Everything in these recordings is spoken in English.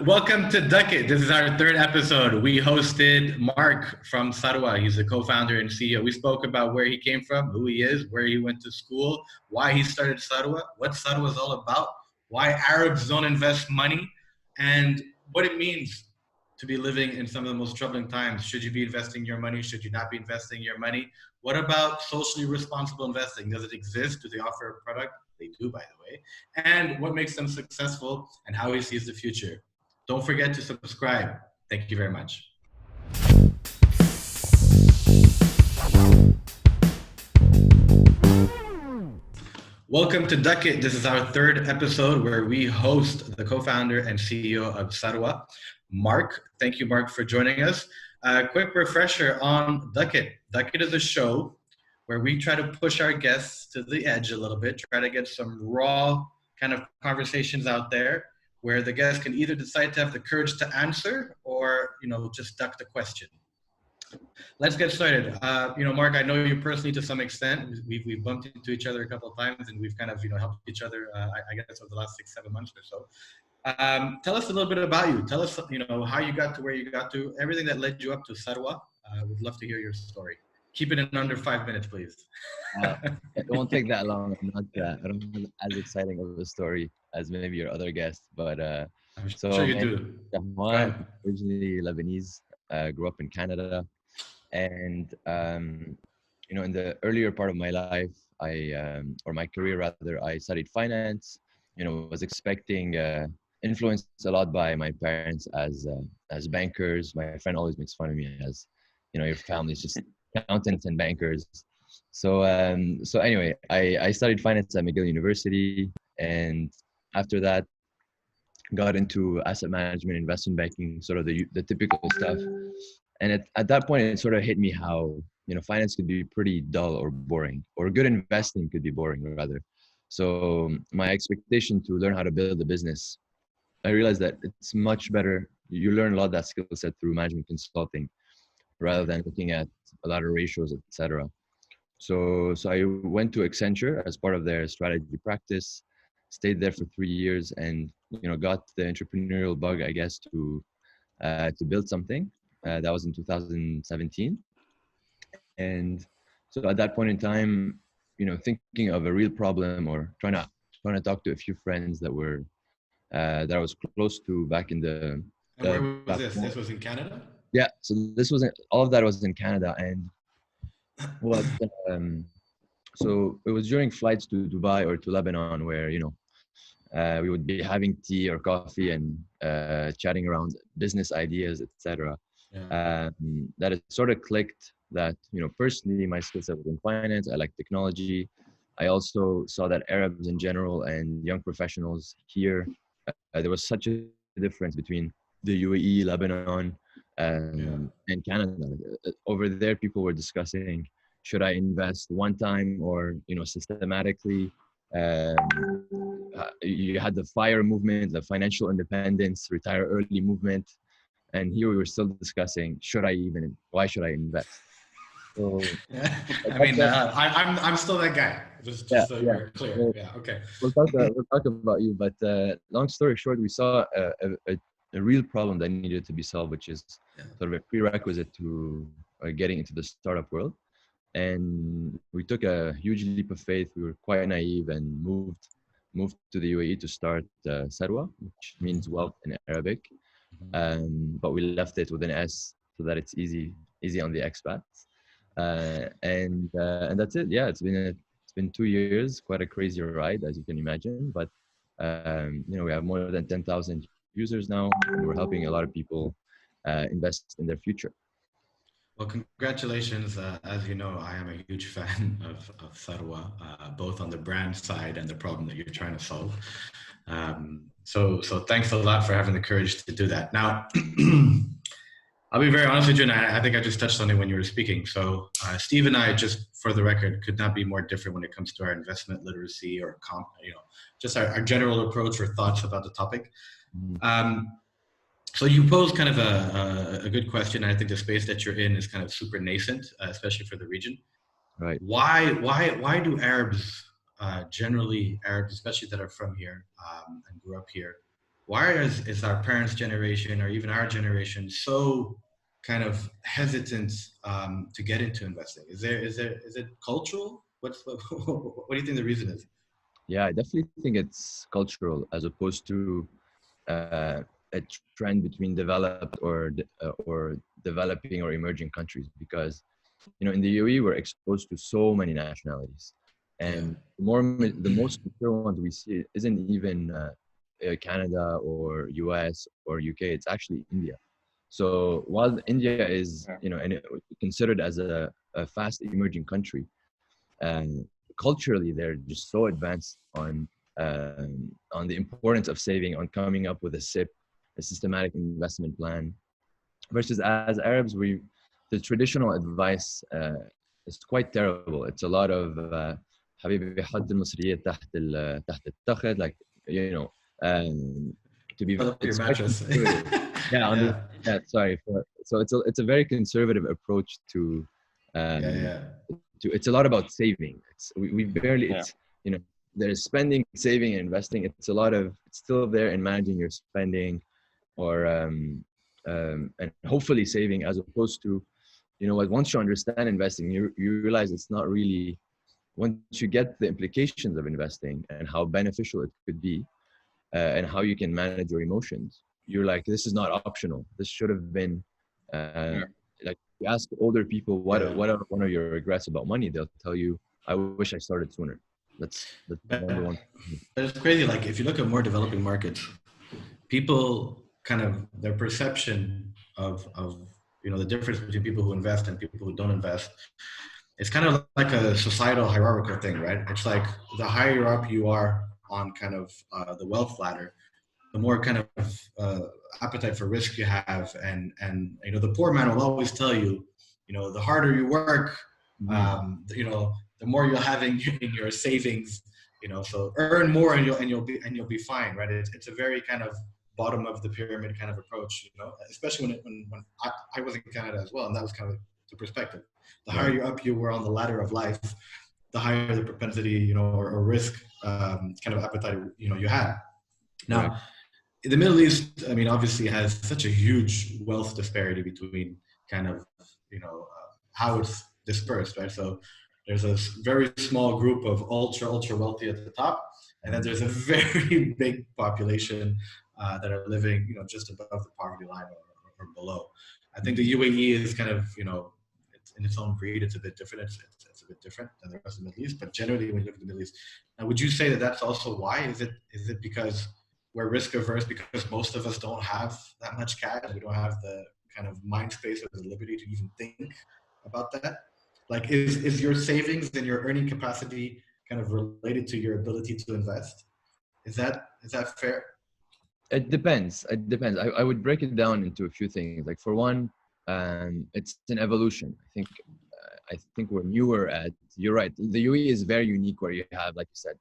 Welcome to Duck It. This is our third episode. We hosted Mark from Sarwa. He's the co-founder and CEO. We spoke about where he came from, who he is, where he went to school, why he started Sarwa, what Sarwa is all about, why Arabs don't invest money, and what it means to be living in some of the most troubling times. Should you be investing your money? Should you not be investing your money? What about socially responsible investing? Does it exist? Do they offer a product? They do, by the way. And what makes them successful and how he sees the future. Don't forget to subscribe. Thank you very much. Welcome to Duck It. This is our third episode where we host the co-founder and CEO of Sarwa, Mark. Thank you, Mark, for joining us. Quick refresher on Duck It. Duck It is a show where we try to push our guests to the edge a little bit, try to get some raw kind of conversations out there, where the guest can either decide to have the courage to answer or, just duck the question. Let's get started. Mark, I know you personally to some extent. We've bumped into each other a couple of times and we've kind of, helped each other, I guess, over the last 6-7 months or so. Tell us a little bit about you. Tell us, how you got to where you got to, everything that led you up to Sarwa. We'd love to hear your story. Keep it in under 5 minutes, please. It won't take that long. I don't have as exciting of a story as maybe your other guests, but I'm sure you do. Chahwan, originally Lebanese, grew up in Canada, and in the earlier part of my life, or my career rather, I studied finance. Was expecting influenced a lot by my parents as bankers. My friend always makes fun of me as, your family's just accountants and bankers. So anyway, I studied finance at McGill University, and after that, got into asset management, investment banking, sort of the typical stuff. And at that point, it sort of hit me how finance could be pretty dull or boring, or good investing could be boring rather. So my expectation to learn how to build a business, I realized that it's much better. You learn a lot of that skill set through management consulting, rather than looking at a lot of ratios, etc. So I went to Accenture as part of their strategy practice, stayed there for 3 years, and got the entrepreneurial bug, I guess, to build something. That was in 2017, and so at that point in time, thinking of a real problem or trying to talk to a few friends that I was close to back in the. And where was this? This was in Canada? Yeah, so this was all of that was in Canada, and what so it was during flights to Dubai or to Lebanon where we would be having tea or coffee and chatting around business ideas, etc. Yeah. That it sort of clicked that personally my skill set was in finance. I like technology. I also saw that Arabs in general and young professionals here, there was such a difference between the UAE, Lebanon, and Canada. Over there, people were discussing, should I invest one time or systematically? You had the FIRE movement, the financial independence, retire early movement, and here we were still discussing, why should I invest? So, I mean, I'm still that guy. Just so you're clear. Well, yeah. Okay. We'll talk about you, but long story short, we saw a real problem that needed to be solved, which is sort of a prerequisite to getting into the startup world. And we took a huge leap of faith. We were quite naive and moved to the UAE to start Sarwa, which means wealth in Arabic. But we left it with an S so that it's easy on the expats. And that's it. Yeah, it's been 2 years, quite a crazy ride, as you can imagine. But we have more than 10,000 users now, and we're helping a lot of people invest in their future. Well, congratulations. As you know, I am a huge fan of Sarwa, both on the brand side and the problem that you're trying to solve. So thanks a lot for having the courage to do that. Now, I'll be very honest with you, and I think I just touched on it when you were speaking. So Steve and I, just for the record, could not be more different when it comes to our investment literacy or just our general approach or thoughts about the topic. So you posed kind of a good question. I think the space that you're in is kind of super nascent, especially for the region. Right. Why do Arabs, generally Arabs, especially that are from here and grew up here, why is our parents' generation or even our generation so kind of hesitant to get into investing? Is it cultural? What do you think the reason is? Yeah, I definitely think it's cultural as opposed to a trend between developed or developing or emerging countries, because in the UAE we're exposed to so many nationalities, Yeah. and the most mature ones we see isn't even Canada or US or UK. It's actually India. So while India is considered as a fast emerging country, and culturally they're just so advanced on the importance of saving, on coming up with a SIP, a systematic investment plan, versus as Arabs, the traditional advice is quite terrible. It's a lot of حبيبي حط المصريات تحت التخت, like um, to be Fill up your it's quite mattress. conservative. Yeah, Yeah. sorry so it's a very conservative approach to um, Yeah. it's a lot about saving. We barely it's there's spending, saving, and investing. It's still there in managing your spending, or and hopefully saving, as opposed to what, once you understand investing, you realize it's not really, once you get the implications of investing and how beneficial it could be, and how you can manage your emotions, you're like, this is not optional. This should have been like, you ask older people what are one of your regrets about money, they'll tell you, I wish I started sooner. That's the number one. But it's crazy. Like if you look at more developing markets, people kind of their perception of the difference between people who invest and people who don't invest, it's kind of like a societal hierarchical thing, right? It's like the higher up you are on kind of the wealth ladder, the more kind of appetite for risk you have, and the poor man will always tell you, the harder you work, the more you'll have in your savings, so earn more and you'll be fine, right? It's a very kind of bottom of the pyramid kind of approach, especially when I was in Canada as well, and that was kind of the perspective. The higher you up you were on the ladder of life, the higher the propensity, or risk kind of appetite, you had. Now, the Middle East, I mean, obviously has such a huge wealth disparity between kind of, how it's dispersed, right? So there's a very small group of ultra wealthy at the top, and then there's a very big population that are living, just above the poverty line or below. I think the UAE is kind of, it's in its own breed. It's a bit different. It's a bit different than the rest of the Middle East. But generally, when you look at the Middle East, now, would you say that that's also why? Is it because we're risk averse, because most of us don't have that much cash? We don't have the kind of mind space or the liberty to even think about that. Like, is your savings and your earning capacity kind of related to your ability to invest? Is that fair? It depends. I would break it down into a few things. Like, for one, it's an evolution. I think we're newer at. You're right. The UAE is very unique, where you have, like you said,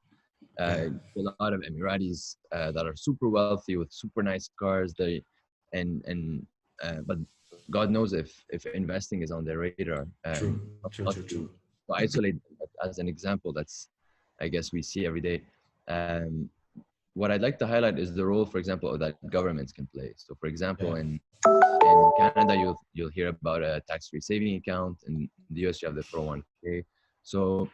a lot of Emiratis that are super wealthy with super nice cars. But God knows if investing is on their radar. True. To isolate as an example, that's, I guess, we see every day. What I'd like to highlight is the role, for example, that governments can play. So, for example, in Canada, you'll hear about a tax-free saving account. In the US, you have the 401k. So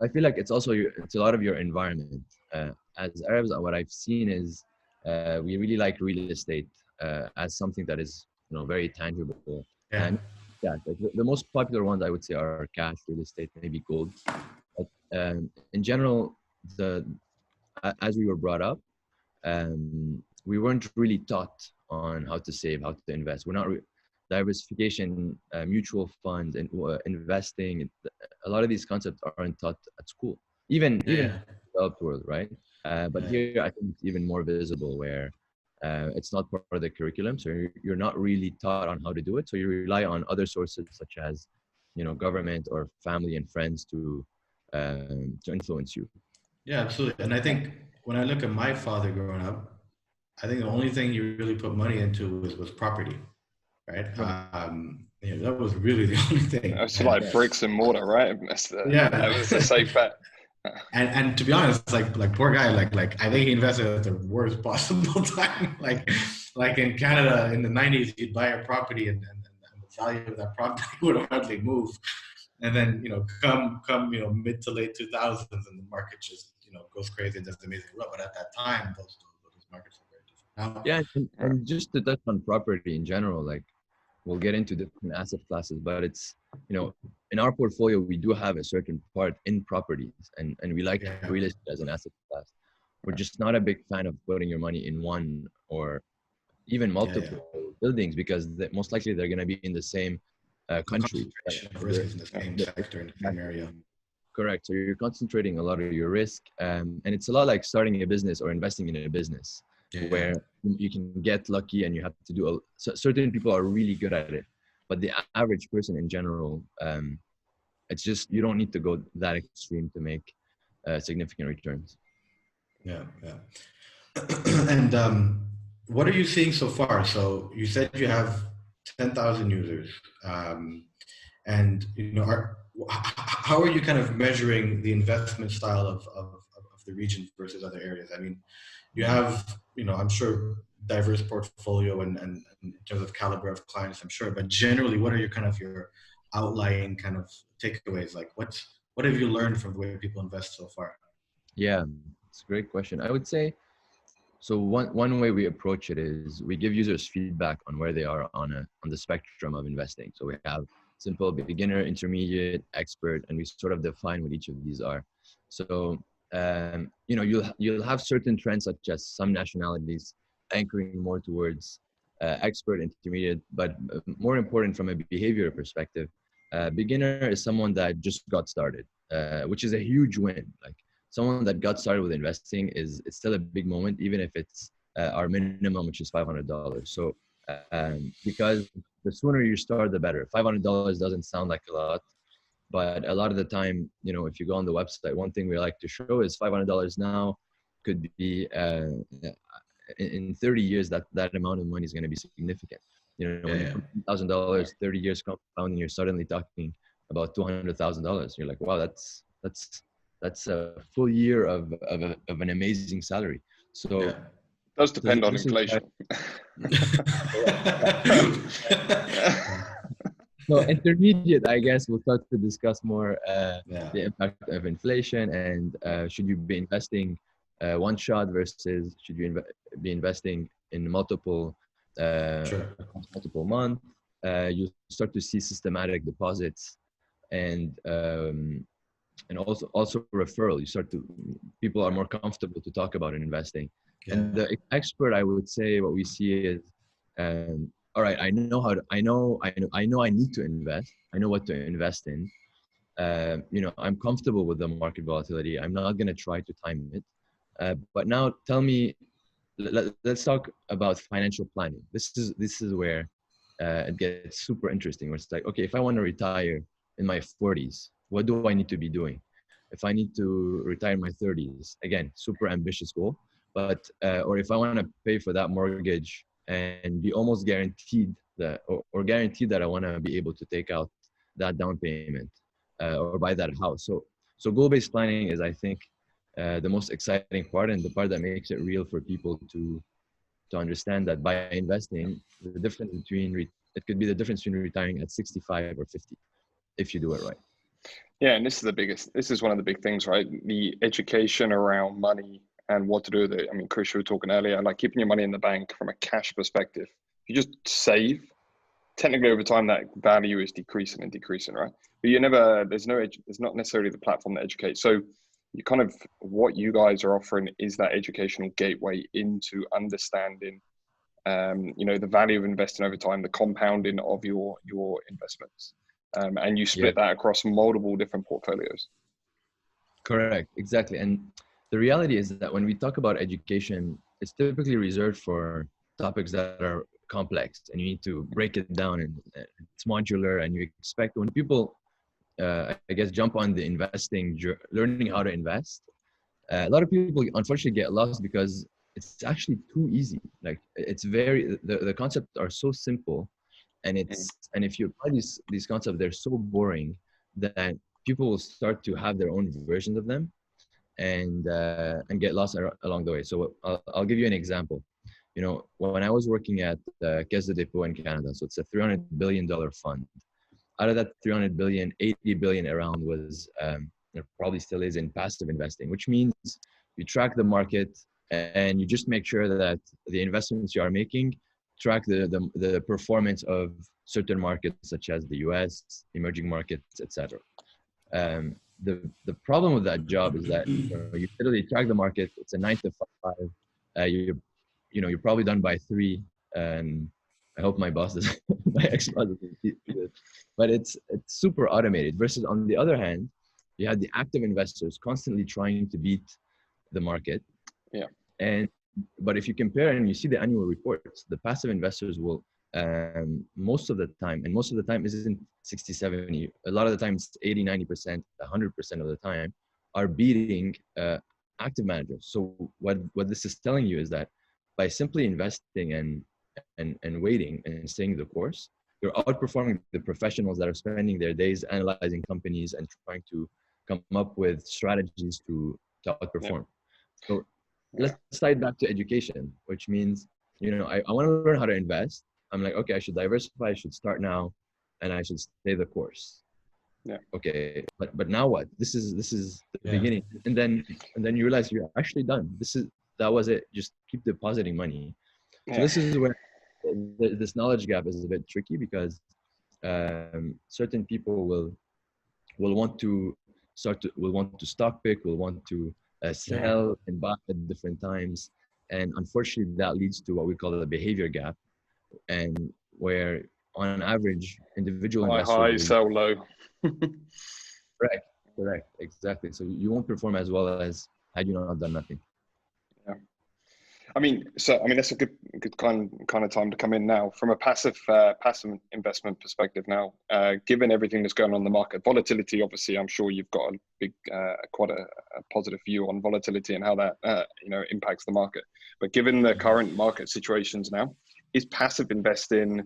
I feel like it's a lot of your environment. As Arabs, what I've seen is we really like real estate as something that is very tangible. And like the most popular ones, I would say, are cash, real estate, maybe gold. But in general, as we were brought up, we weren't really taught on how to save, how to invest. We're not diversification, mutual funds, and investing. A lot of these concepts aren't taught at school, even in the developed world, right? But here, I think it's even more visible, where it's not part of the curriculum, so you're not really taught on how to do it. So you rely on other sources, such as government or family and friends to influence you. Yeah, absolutely. And I think when I look at my father growing up, I think the only thing he really put money into was property, right? That was really the only thing. It's like bricks and mortar, right? That was a safe bet. And to be honest, like poor guy, like I think he invested at the worst possible time. Like in Canada in the '90s, you'd buy a property and the value of that property would hardly move. And then come mid to late 2000s, and the market just goes crazy and does amazing well. But at that time, those markets were very different. Now, Yeah, and just to touch on property in general, like we'll get into different asset classes, but it's, in our portfolio, we do have a certain part in properties, and we like yeah, real estate as an asset class. We're just not a big fan of putting your money in one or even yeah. multiple buildings because most likely they're going to be in the same The country. concentration of risk is in the same sector, in the same area. Correct. So you're concentrating a lot of your risk, and it's a lot like starting a business or investing in a business, Yeah, where you can get lucky and you have to do certain people are really good at it, but the average person in general, it's just you don't need to go that extreme to make significant returns. yeah. And what are you seeing so far? So you said you have 10,000 users, and how are you kind of measuring the investment style of the region versus other areas? I mean, you have, I'm sure diverse portfolio and in terms of caliber of clients, I'm sure, but generally, what are your outlying kind of takeaways? Like what have you learned from the way people invest so far? Yeah, it's a great question. I would say so. One way we approach it is we give users feedback on where they are on the spectrum of investing. So we have simple, beginner, intermediate, expert, and we sort of define what each of these are. So you'll have certain trends such as some nationalities anchoring more towards expert, intermediate, but more important from a behavior perspective, beginner is someone that just got started, which is a huge win. Like someone that got started with investing it's still a big moment, even if it's our minimum, which is $500. So because the sooner you start, the better. $500 doesn't sound like a lot, but a lot of the time, if you go on the website, one thing we like to show is $500 now could be in 30 years that amount of money is going to be significant. When you put $1,000, 30 years compounding, you're suddenly talking about $200,000. You're like, wow, that's a full year of an amazing salary. So Yeah. Does depend on inflation. So intermediate, I guess we'll start to discuss more the impact of inflation and should you be investing one shot versus should you be investing in multiple multiple months. You start to see systematic deposits and also referral. People are more comfortable to talk about in investing. Yeah. And the expert, I would say, what we see is, all right, I know I need to invest. I know what to invest in. I'm comfortable with the market volatility. I'm not going to try to time it. But now tell me, let's talk about financial planning. This is where it gets super interesting. Where it's like, okay, if I want to retire in my 40s, what do I need to be doing? If I need to retire in my 30s, again, super ambitious goal. But or if I want to pay for that mortgage and be almost guaranteed that, or guaranteed that I want to be able to take out that down payment or buy that house. So goal-based planning is, I think, the most exciting part and the part that makes it real for people to understand that by investing, the difference between it could be the difference between retiring at 65 or 50 if you do it right. Yeah, and this is one of the big things, right? The education around money and what to do with it. I mean, Chris, you were talking earlier, like keeping your money in the bank from a cash perspective. If you just save, technically over time that value is decreasing and decreasing, right? But there's not necessarily the platform that educates. So you kind of, what you guys are offering is that educational gateway into understanding, the value of investing over time, the compounding of your investments. And you split that across multiple different portfolios. Correct, exactly. And the reality is that when we talk about education, it's typically reserved for topics that are complex and you need to break it down and it's modular, and you expect when people, I guess, jump on the investing, learning how to invest, a lot of people unfortunately get lost because it's actually too easy. Like it's the concepts are so simple. And if you apply these concepts, they're so boring that people will start to have their own versions of them. and get lost along the way. So I'll give you an example. You know, when I was working at Caisse de Dépôt in Canada, so it's a $300 billion fund. Out of that 300 billion, 80 billion around was, probably still is, in passive investing, which means you track the market and you just make sure that the investments you are making track the performance of certain markets such as the US, emerging markets, etc. The problem with that job is that you literally track the market. It's a 9 to 5. You're probably done by 3, and I hope my boss doesn't, my ex-boss doesn't see it. But it's super automated. Versus on the other hand, you had the active investors constantly trying to beat the market. Yeah. But if you compare and you see the annual reports, the passive investors will most of the time isn't 60, 70. A lot of the time it's 80, 90%, 100% of the time are beating active managers. So what this is telling you is that by simply investing and waiting and staying the course, you're outperforming the professionals that are spending their days analyzing companies and trying to come up with strategies to outperform. Yeah. So let's tie it back to education, which means, I want to learn how to invest. I'm like, okay, I should diversify, I should start now, and I should stay the course. Yeah. Okay, but now what? This is the beginning, and then you realize you're actually done. That was it. Just keep depositing money. So this is where this knowledge gap is a bit tricky, because certain people will want to stock pick, will want to sell and buy at different times, and unfortunately that leads to what we call the behavior gap, and where on average individual investors high, sell low. Correct, exactly. So you won't perform as well as had you not done nothing. Yeah. That's a good kind of time to come in now from a passive investment perspective. Now, given everything that's going on in the market, volatility, obviously, I'm sure you've got a big, quite a positive view on volatility and how that impacts the market. But given the current market situations now, is passive investing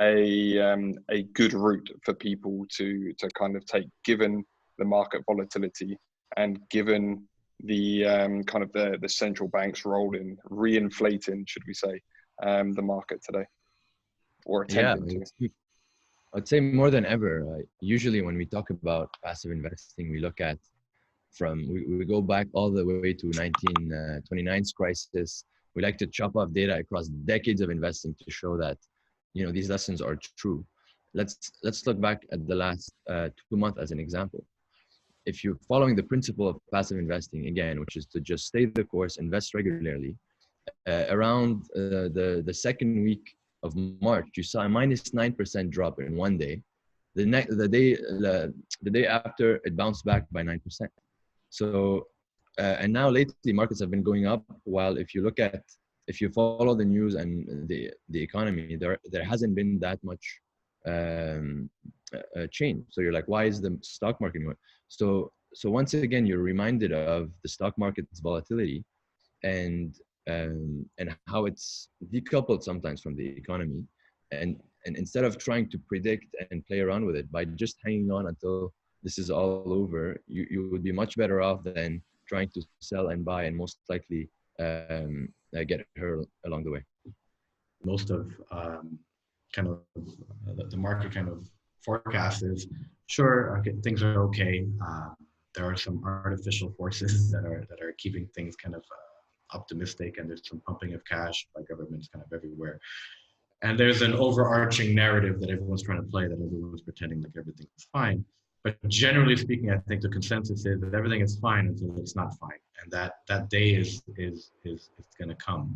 a good route for people to kind of take, given the market volatility and given the kind of the central bank's role in reinflating, should we say, the market today, or attempting to? I'd say more than ever. Usually when we talk about passive investing, we look at we go back all the way to 1929's crisis. We like to chop off data across decades of investing to show that, these lessons are true. Let's look back at the last 2 months as an example. If you're following the principle of passive investing, again, which is to just stay the course, invest regularly, around the second week of March, you saw a -9% drop in one day. The day after, it bounced back by 9%. So, and now lately markets have been going up. While if you follow the news and the economy, there hasn't been that much change. So you're like, why is the stock market going? So once again, you're reminded of the stock market's volatility and how it's decoupled sometimes from the economy. And instead of trying to predict and play around with it by just hanging on until this is all over, you would be much better off than trying to sell and buy and most likely get hurt along the way. Most of the market kind of forecast is, sure, okay, things are okay. There are some artificial forces that are keeping things kind of optimistic, and there's some pumping of cash by governments kind of everywhere. And there's an overarching narrative that everyone's trying to play, that everyone's pretending like everything's fine. But generally speaking, I think the consensus is that everything is fine until it's not fine, and that day is going to come.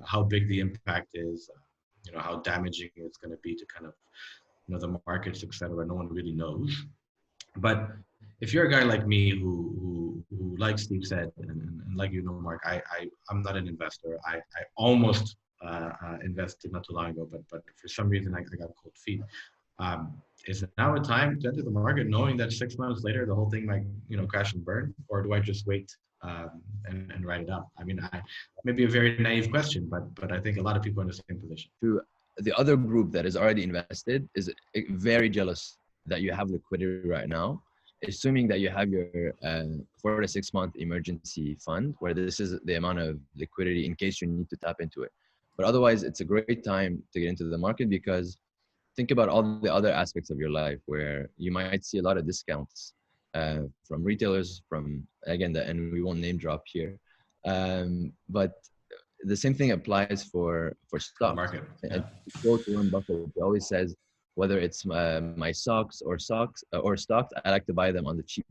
How big the impact is, how damaging it's going to be to kind of, the markets, etc. No one really knows. But if you're a guy like me who like Steve said, and like Mark, I'm not an investor. I almost invested not too long ago, but for some reason I got cold feet. Is it now a time to enter the market knowing that 6 months later the whole thing might crash and burn, or do I just wait and write it up? Maybe a very naive question, but I think a lot of people are in the same position. The other group that is already invested is very jealous that you have liquidity right now, assuming that you have your 4 to 6 month emergency fund, where this is the amount of liquidity in case you need to tap into it. But otherwise, it's a great time to get into the market, because think about all the other aspects of your life where you might see a lot of discounts from retailers, from, again, and we won't name drop here. But the same thing applies for stocks. Market. Yeah. And to quote Warren Buffett, he always says, whether it's my stocks, or stocks, I like to buy them on the cheap.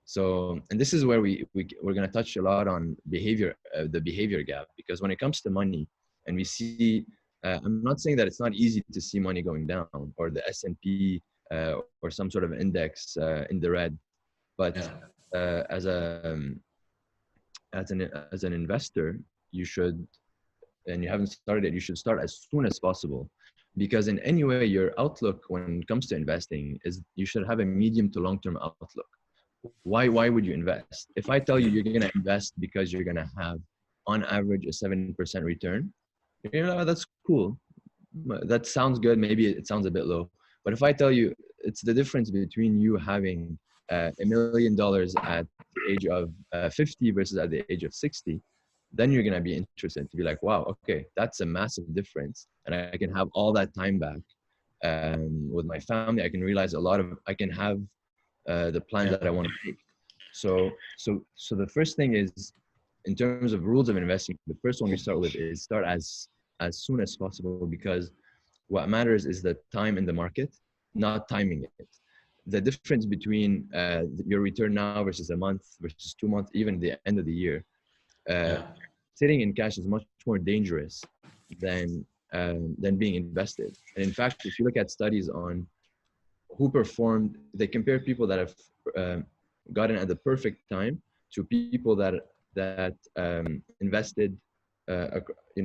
So, and this is where we're going to touch a lot on behavior, the behavior gap, because when it comes to money, and we see, I'm not saying that it's not easy to see money going down, or the S&P or some sort of index in the red, but as an investor, you should, and you haven't started it, you should start as soon as possible. Because in any way, your outlook when it comes to investing is you should have a medium to long-term outlook. Why would you invest? If I tell you you're going to invest because you're going to have, on average, a 7% return, that's cool. That sounds good. Maybe it sounds a bit low. But if I tell you it's the difference between you having $1 million at the age of 50 versus at the age of 60, then you're going to be interested to be like, wow, okay, that's a massive difference. And I can have all that time back with my family. I can realize I can have the plan that I want to make. So the first thing is, in terms of rules of investing, the first one we start with is start as soon as possible, because what matters is the time in the market, not timing it. The difference between your return now versus a month versus 2 months, even the end of the year, sitting in cash is much more dangerous than being invested. And in fact, if you look at studies on who performed, they compare people that have gotten at the perfect time to people that invested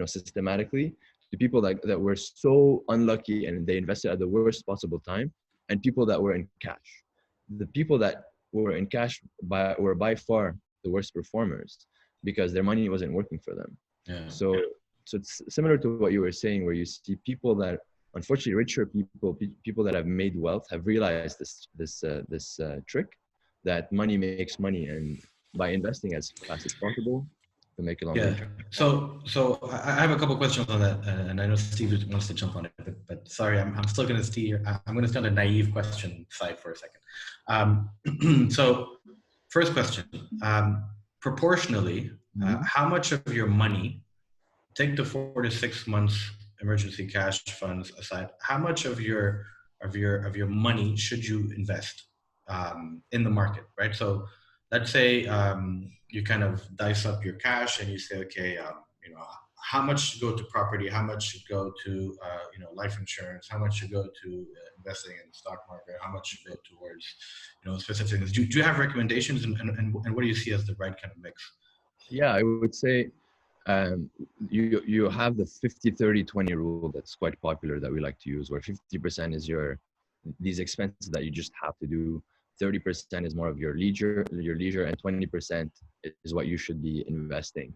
systematically, to people that were so unlucky and they invested at the worst possible time, and people that were in cash. The people that were in cash were by far the worst performers, because their money wasn't working for them. Yeah. So it's similar to what you were saying, where you see people that, unfortunately, richer people that have made wealth, have realized this trick, that money makes money, and by investing as fast as possible, to make a long return. So I have a couple questions on that, and I know Steve wants to jump on it, but sorry, I'm still going to steer. I'm going to stay on the naive question side for a second. So first question, proportionally, how much of your money, take the 4 to 6 months emergency cash funds aside, how much of your money should you invest in the market, right? So let's say you kind of dice up your cash and you say, okay, how much should go to property, how much should go to life insurance, how much should go to investing in the stock market, how much should go towards specific things. Do you have recommendations, and what do you see as the right kind of mix? Yeah, I would say you have the 50-30-20 rule that's quite popular that we like to use, where 50% is these expenses that you just have to do, 30% is more of your leisure, and 20% is what you should be investing.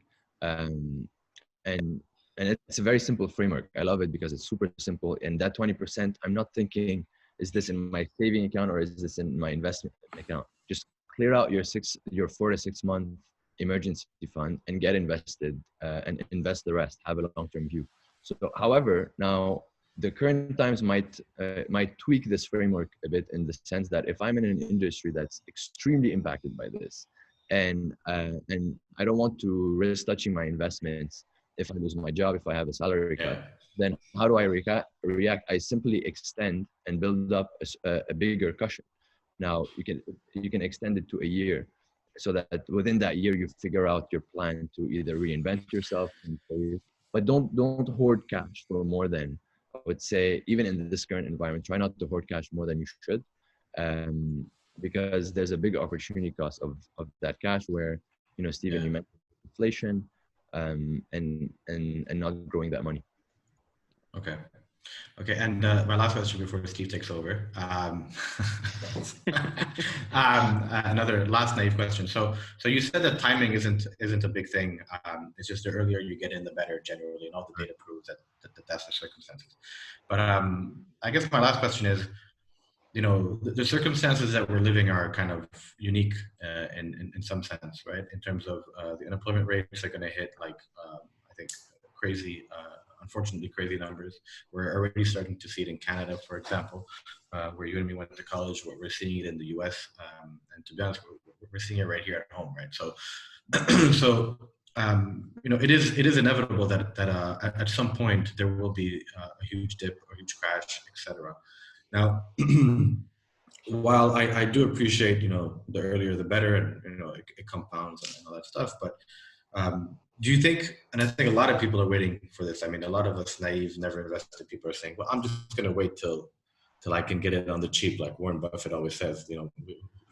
And it's a very simple framework. I love it because it's super simple. And that 20%, I'm not thinking, is this in my saving account or is this in my investment account? Just clear out your 4 to 6 month emergency fund and get invested, and invest the rest. Have a long-term view. So, however, now the current times might tweak this framework a bit, in the sense that if I'm in an industry that's extremely impacted by this, and I don't want to risk touching my investments if I lose my job, if I have a salary cut, then how do I react? I simply extend and build up a bigger cushion. Now you can extend it to a year, so that within that year you figure out your plan to either reinvent yourself and save. But don't hoard cash for more than, I would say, even in this current environment, try not to hoard cash more than you should, because there's a big opportunity cost of that cash, where, Stephen, you mentioned inflation, and not growing that money. Okay, and my last question before Steve takes over. Another last naive question. So you said that timing isn't a big thing. It's just the earlier you get in, the better generally, and all the data proves that that's the circumstances. But I guess my last question is, the circumstances that we're living are kind of unique in some sense, right? In terms of the unemployment rates are going to hit I think crazy, unfortunately crazy numbers. We're already starting to see it in Canada, for example, where you and me went to college. What we're seeing it in the U.S. And to be honest, we're seeing it right here at home, right? So, it is inevitable that at some point there will be a huge dip or huge crash, etc. Now, while I do appreciate, the earlier the better, and it compounds and all that stuff, but do you think, and I think a lot of people are waiting for this. I mean, a lot of us naive, never invested people are saying, well, I'm just going to wait till I can get it on the cheap, like Warren Buffett always says, who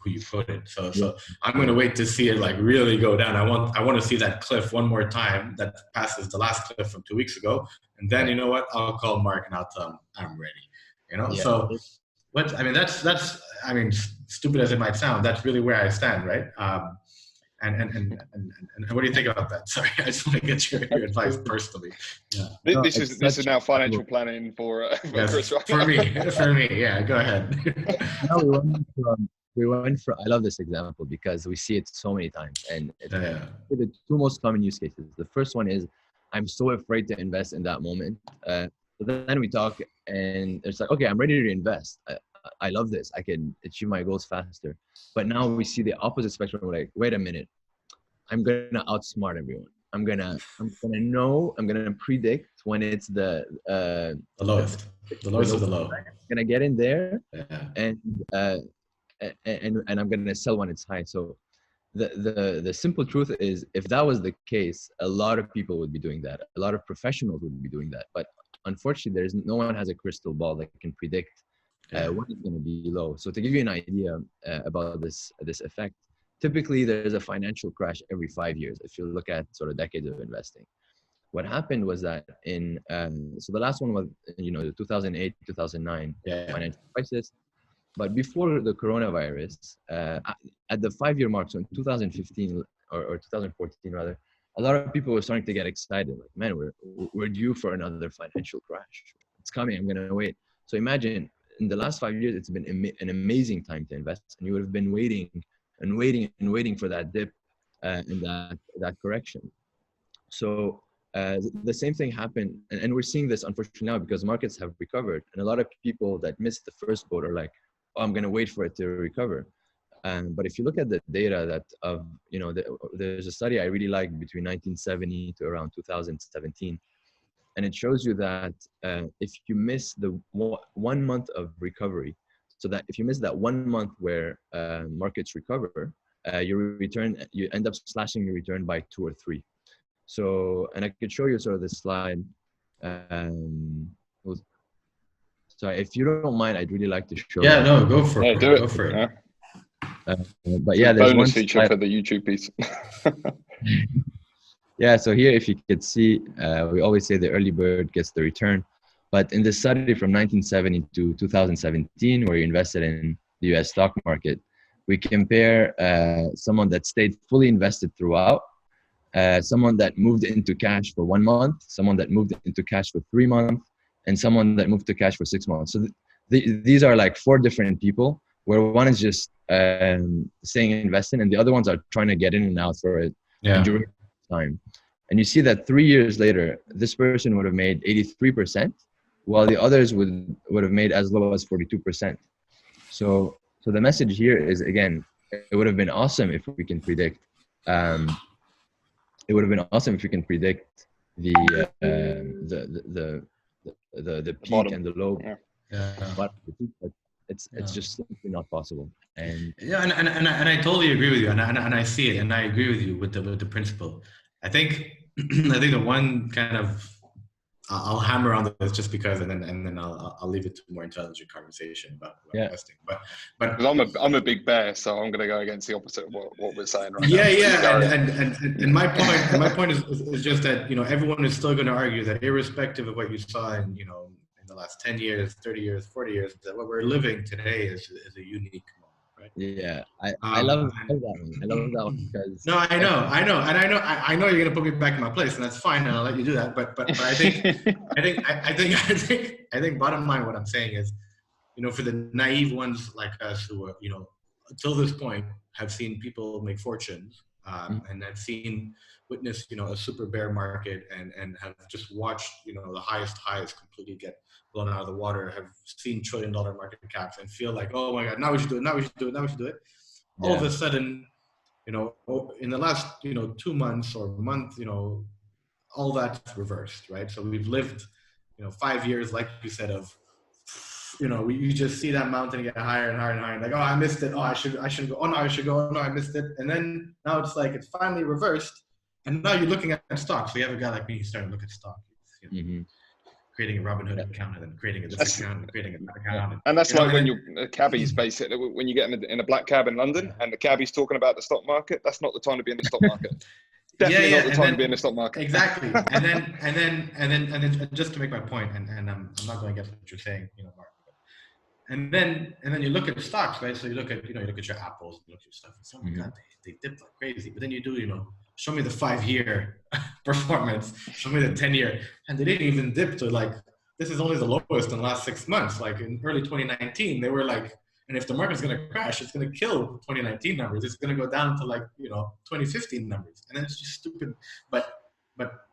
you put it. So I'm going to wait to see it really go down. I want to see that cliff one more time that passes the last cliff from 2 weeks ago, and then you know what? I'll call Mark and I'll tell him I'm ready. Yeah. So that's stupid as it might sound, that's really where I stand, right? And what do you think about that? Sorry, I just want to get your advice personally. Yeah. This is now financial planning for Chris, right? For me. Yeah, go ahead. We went from. I love this example because we see it so many times, and it's the two most common use cases. The first one is, I'm so afraid to invest in that moment. But then we talk, and it's like, okay, I'm ready to invest. I love this. I can achieve my goals faster. But now we see the opposite spectrum. We're like, wait a minute, I'm gonna outsmart everyone. I'm gonna predict when it's the lowest of the low. I'm gonna get in there, and I'm gonna sell when it's high. So the simple truth is, if that was the case, a lot of people would be doing that. A lot of professionals would be doing that. But unfortunately, no one has a crystal ball that can predict when it's going to be low. So to give you an idea about this effect, typically there's a financial crash every 5 years. If you look at sort of decades of investing, what happened was that so the last one was the 2008, 2009 financial crisis. But before the coronavirus, at the 5-year mark, so in 2015 or 2014 rather, a lot of people were starting to get excited. Like, man, we're due for another financial crash. It's coming. I'm gonna wait. So imagine, in the last 5 years, it's been an amazing time to invest, and you would have been waiting for that dip and that correction. So the same thing happened, and we're seeing this unfortunately now because markets have recovered, and a lot of people that missed the first boat are like, oh, I'm gonna wait for it to recover. But if you look at the data there's a study I really like between 1970 to around 2017. And it shows you that if you miss the 1 month of recovery, so that if you miss that 1 month where markets recover, you end up slashing your return by 2 or 3. So, and I could show you sort of this slide. So if you don't mind, I'd really like to show. Yeah, no, go for it. Do it. Go for it. But yeah, there's bonus feature for the YouTube piece. Yeah, so here, if you could see, we always say the early bird gets the return. But in this study from 1970 to 2017, where you invested in the US stock market, we compare someone that stayed fully invested throughout, someone that moved into cash for 1 month, someone that moved into cash for 3 months, and someone that moved to cash for 6 months. So these are like 4 different people, where one is just staying invested, and the other ones are trying to get in and out for it during time. And you see that 3 years later, this person would have made 83%, while the others would have made as low as 42%. So the message here is, again, it would have been awesome if we can predict. It would have been awesome if we can predict the peak bottom and the low. Yeah. But it's just simply not possible. And and I totally agree with you, and I see it, and I agree with you with the principle. I think the one kind of, I'll hammer on this just because, and then I'll leave it to more intelligent conversation about investing. But I'm a big bear, so I'm going to go against the opposite of what we're saying right now. And my point is just that everyone is still going to argue that irrespective of what you saw in the last 10 years, 30 years, 40 years, that what we're living today is a unique moment, right? Yeah, I love that one. I love that one because I know you're gonna put me back in my place, and that's fine, and I'll let you do that. But I think bottom line, what I'm saying is, for the naive ones like us who are, until this point have seen people make fortunes, and have witnessed, a super bear market, and have just watched, the highest highs completely get blown out of the water, have seen $1 trillion market caps and feel like, oh my God, now we should do it, now we should do it, now we should do it. All of a sudden, in the last, 2 months or month, all that's reversed, right? So we've lived, 5 years, like you said, of, you just see that mountain get higher and higher and higher. Like, oh, I missed it. Oh, I should go. Oh, no, I should go. Oh, no, I missed it. And then now it's like, it's finally reversed. And now you're looking at stocks. So you have a guy like me starting to look at stocks, creating a Robinhood account and then creating a different account and creating a account. And that's like when you're cabbies, basically, when you get in a black cab in London and the cabbie's talking about the stock market, that's not the time to be in the stock market. Definitely not the time to be in the stock market. Exactly. And then just to make my point, and I'm not going against what you're saying, Mark. And then you look at stocks, right? So you look at your Apples, you look at your stuff, and say, oh my God, they dipped like crazy. But then you do, show me the 5-year performance, show me the 10-year, and they didn't even dip to like, this is only the lowest in the last 6 months. Like in early 2019, they were like, and if the market's going to crash, it's going to kill 2019 numbers. It's going to go down to like, 2015 numbers. And then it's just stupid. But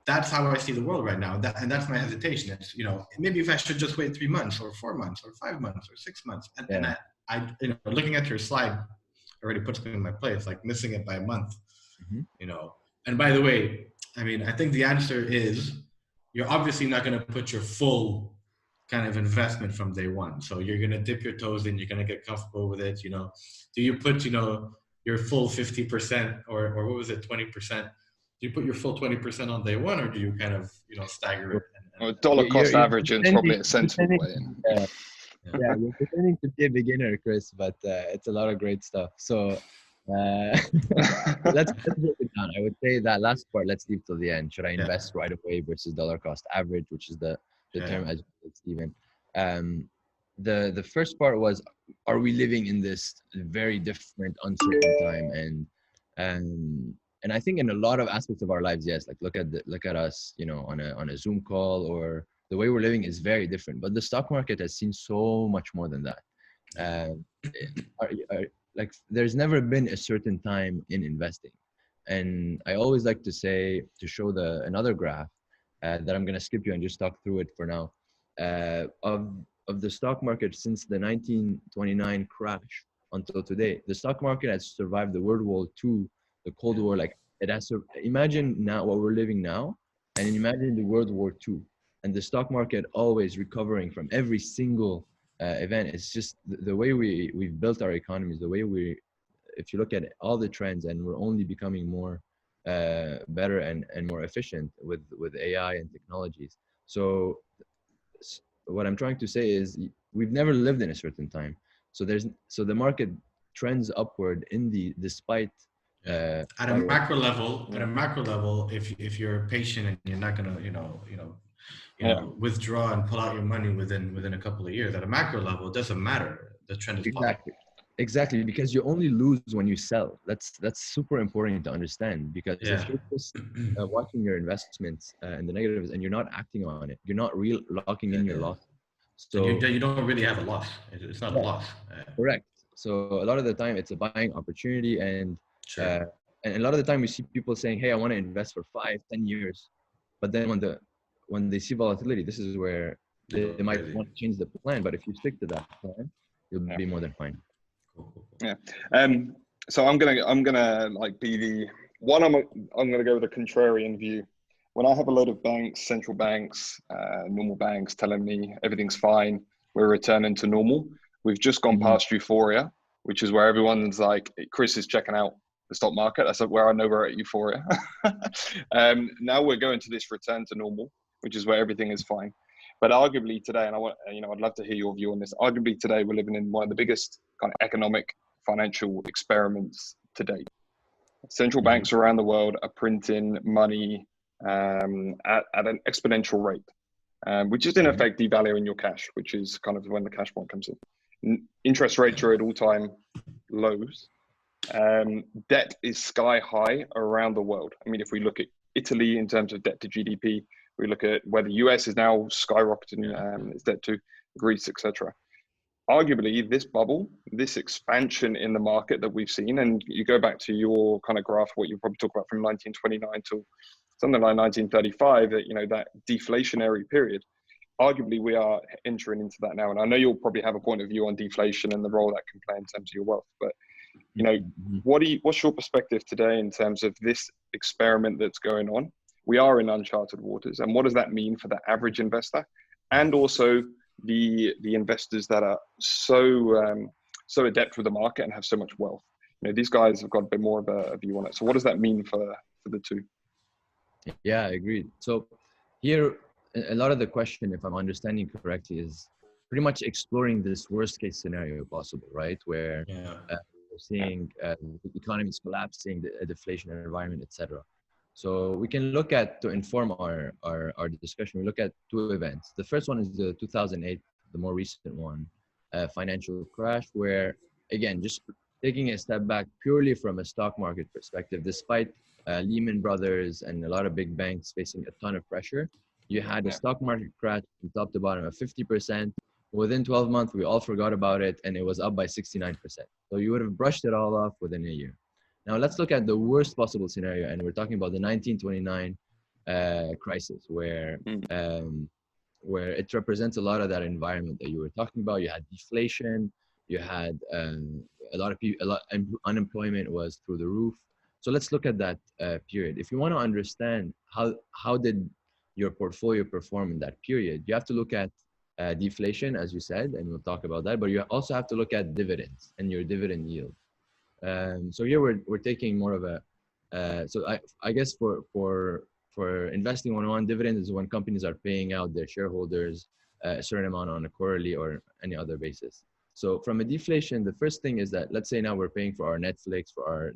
that's how I see the world right now. And that's my hesitation. It's, maybe if I should just wait 3 months or 4 months or 5 months or 6 months. And I looking at your slide already puts me in my place, like missing it by a month, And by the way, I think the answer is you're obviously not going to put your full kind of investment from day one. So you're going to dip your toes in, you're going to get comfortable with it. Do you put, your full 50% or what was it, 20%? Do you put your full 20% on day one, or do you kind of, stagger it? Well, dollar cost averaging is probably a sensible way. Yeah, you're pretending to be a beginner, Chris, but it's a lot of great stuff. So let's break it down. I would say that last part, let's leave till the end. Should I invest right away versus dollar cost average, which is the term as Stephen. The first part was, are we living in this very different, uncertain time? And I think in a lot of aspects of our lives, yes. Like look at us, on a Zoom call, or the way we're living is very different. But the stock market has seen so much more than that. Like there's never been a certain time in investing, and I always like to say, to show another graph that I'm gonna skip you and just talk through it for now. Of the stock market since the 1929 crash until today, the stock market has survived the World War II, the Cold War. Like it has. Imagine now what we're living now, and imagine the World War II, and the stock market always recovering from every single event. It's just the way we've built our economies, the way if you look at all the trends, and we're only becoming more better and more efficient with AI and technologies. So what I'm trying to say is we've never lived in a certain time. So the market trends upward despite at a macro level, if you're patient and you're not gonna withdraw and pull out your money within a couple of years, at a macro level, it doesn't matter. The trend is exactly, because you only lose when you sell. That's super important to understand, because if you're just watching your investments and the negatives and you're not acting on it, you're not locking in your loss. So you don't really have a loss. It's not a loss. Correct. So a lot of the time it's a buying opportunity, and a lot of the time we see people saying, hey, I want to invest for 5-10 years, but then when they see volatility, this is where they might want to change the plan. But if you stick to that plan, you'll be more than fine. Yeah. So I'm gonna like be the one. I'm gonna go with a contrarian view. When I have a load of banks, central banks, normal banks telling me everything's fine, we're returning to normal. We've just gone past euphoria, which is where everyone's like, Chris is checking out the stock market. That's where I know we're at euphoria. Now we're going to this return to normal, which is where everything is fine. But arguably today, and I'd love to hear your view on this. Arguably today, we're living in one of the biggest kind of economic, financial experiments to date. Central banks around the world are printing money at an exponential rate, which is in effect devaluing your cash, which is kind of when the cash point comes in. Interest rates are at all-time lows. Debt is sky high around the world. I mean, if we look at Italy in terms of debt to GDP, we look at where the US is now skyrocketing its debt to, Greece, etc. arguably this bubble, this expansion in the market that we've seen, and you go back to your kind of graph, what you probably talk about from 1929 to something like 1935, that, you know, that deflationary period, arguably we are entering into that now. And I know you'll probably have a point of view on deflation and the role that can play in terms of your wealth, but you know, what's your perspective today in terms of this experiment that's going on? We are in uncharted waters, and what does that mean for the average investor, and also the investors that are so adept with the market and have so much wealth? You know, these guys have got a bit more of a view on it. So what does that mean for the two? Yeah, agreed. So here, a lot of the question, if I'm understanding correctly, is pretty much exploring this worst case scenario possible, right? Where we're seeing the economy is collapsing, a deflationary environment, etc. So we can look at, to inform our discussion, we look at two events. The first one is the 2008, the more recent one, financial crash, where, again, just taking a step back purely from a stock market perspective, despite Lehman Brothers and a lot of big banks facing a ton of pressure, you had a stock market crash from top to bottom of 50%. Within 12 months, we all forgot about it, and it was up by 69%. So you would have brushed it all off within a year. Now let's look at the worst possible scenario, and we're talking about the 1929 crisis, where it represents a lot of that environment that you were talking about. You had deflation, you had a lot of people, unemployment was through the roof. So let's look at that period. If you want to understand how did your portfolio perform in that period, you have to look at deflation, as you said, and we'll talk about that. But you also have to look at dividends and your dividend yield. So here we're taking more of a so I guess for investing one-on-one, dividend is when companies are paying out their shareholders a certain amount on a quarterly or any other basis. So from a deflation, the first thing is that, let's say now we're paying for our Netflix, for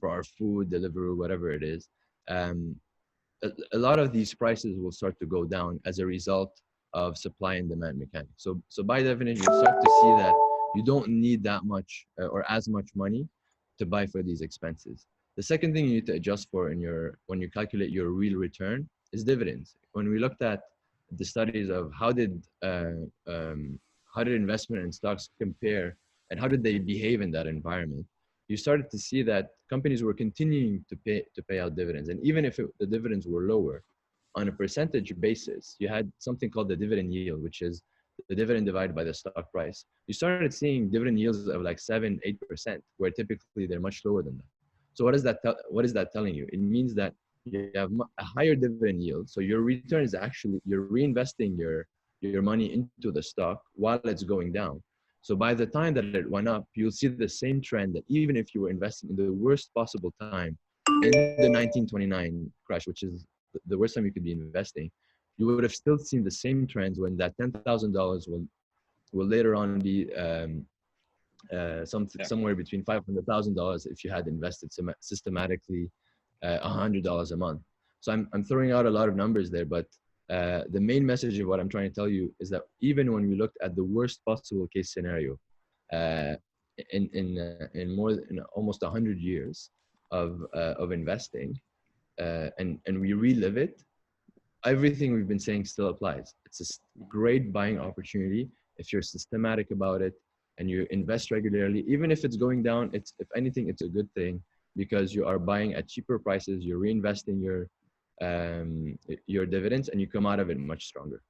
our food, Deliveroo, whatever it is. A lot of these prices will start to go down as a result of supply and demand mechanics. So by definition, you start to see that you don't need that much or as much money to buy for these expenses. The second thing you need to adjust for when you calculate your real return is dividends. When we looked at the studies of how did investment in stocks compare and how did they behave in that environment, you started to see that companies were continuing to pay out dividends. And even if the dividends were lower, on a percentage basis, you had something called the dividend yield, which is the dividend divided by the stock price. You started seeing dividend yields of like 7-8%, where typically they're much lower than that. So what is that telling you? It means that you have a higher dividend yield. So your return is actually, you're reinvesting your money into the stock while it's going down. So by the time that it went up, you'll see the same trend that even if you were investing in the worst possible time in the 1929 crash, which is the worst time you could be investing, you would have still seen the same trends when that $10,000 will later on be somewhere between $500,000 if you had invested systematically $100 a month. So I'm throwing out a lot of numbers there, but the main message of what I'm trying to tell you is that even when we looked at the worst possible case scenario in almost 100 years of investing, and we relive it, everything we've been saying still applies. It's a great buying opportunity if you're systematic about it and you invest regularly. Even if it's going down, if anything, it's a good thing, because you are buying at cheaper prices, you're reinvesting your dividends, and you come out of it much stronger.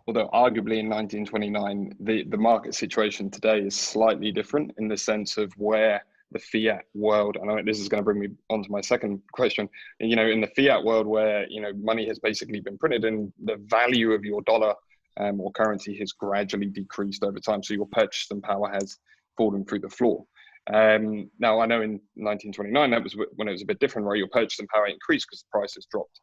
Although arguably in 1929, the market situation today is slightly different in the sense of where the fiat world, I know this is going to bring me on to my second question, you know, in the fiat world where, you know, money has basically been printed and the value of your dollar or currency has gradually decreased over time. So your purchasing power has fallen through the floor. Now I know in 1929, that was when it was a bit different, where your purchasing power increased because the prices dropped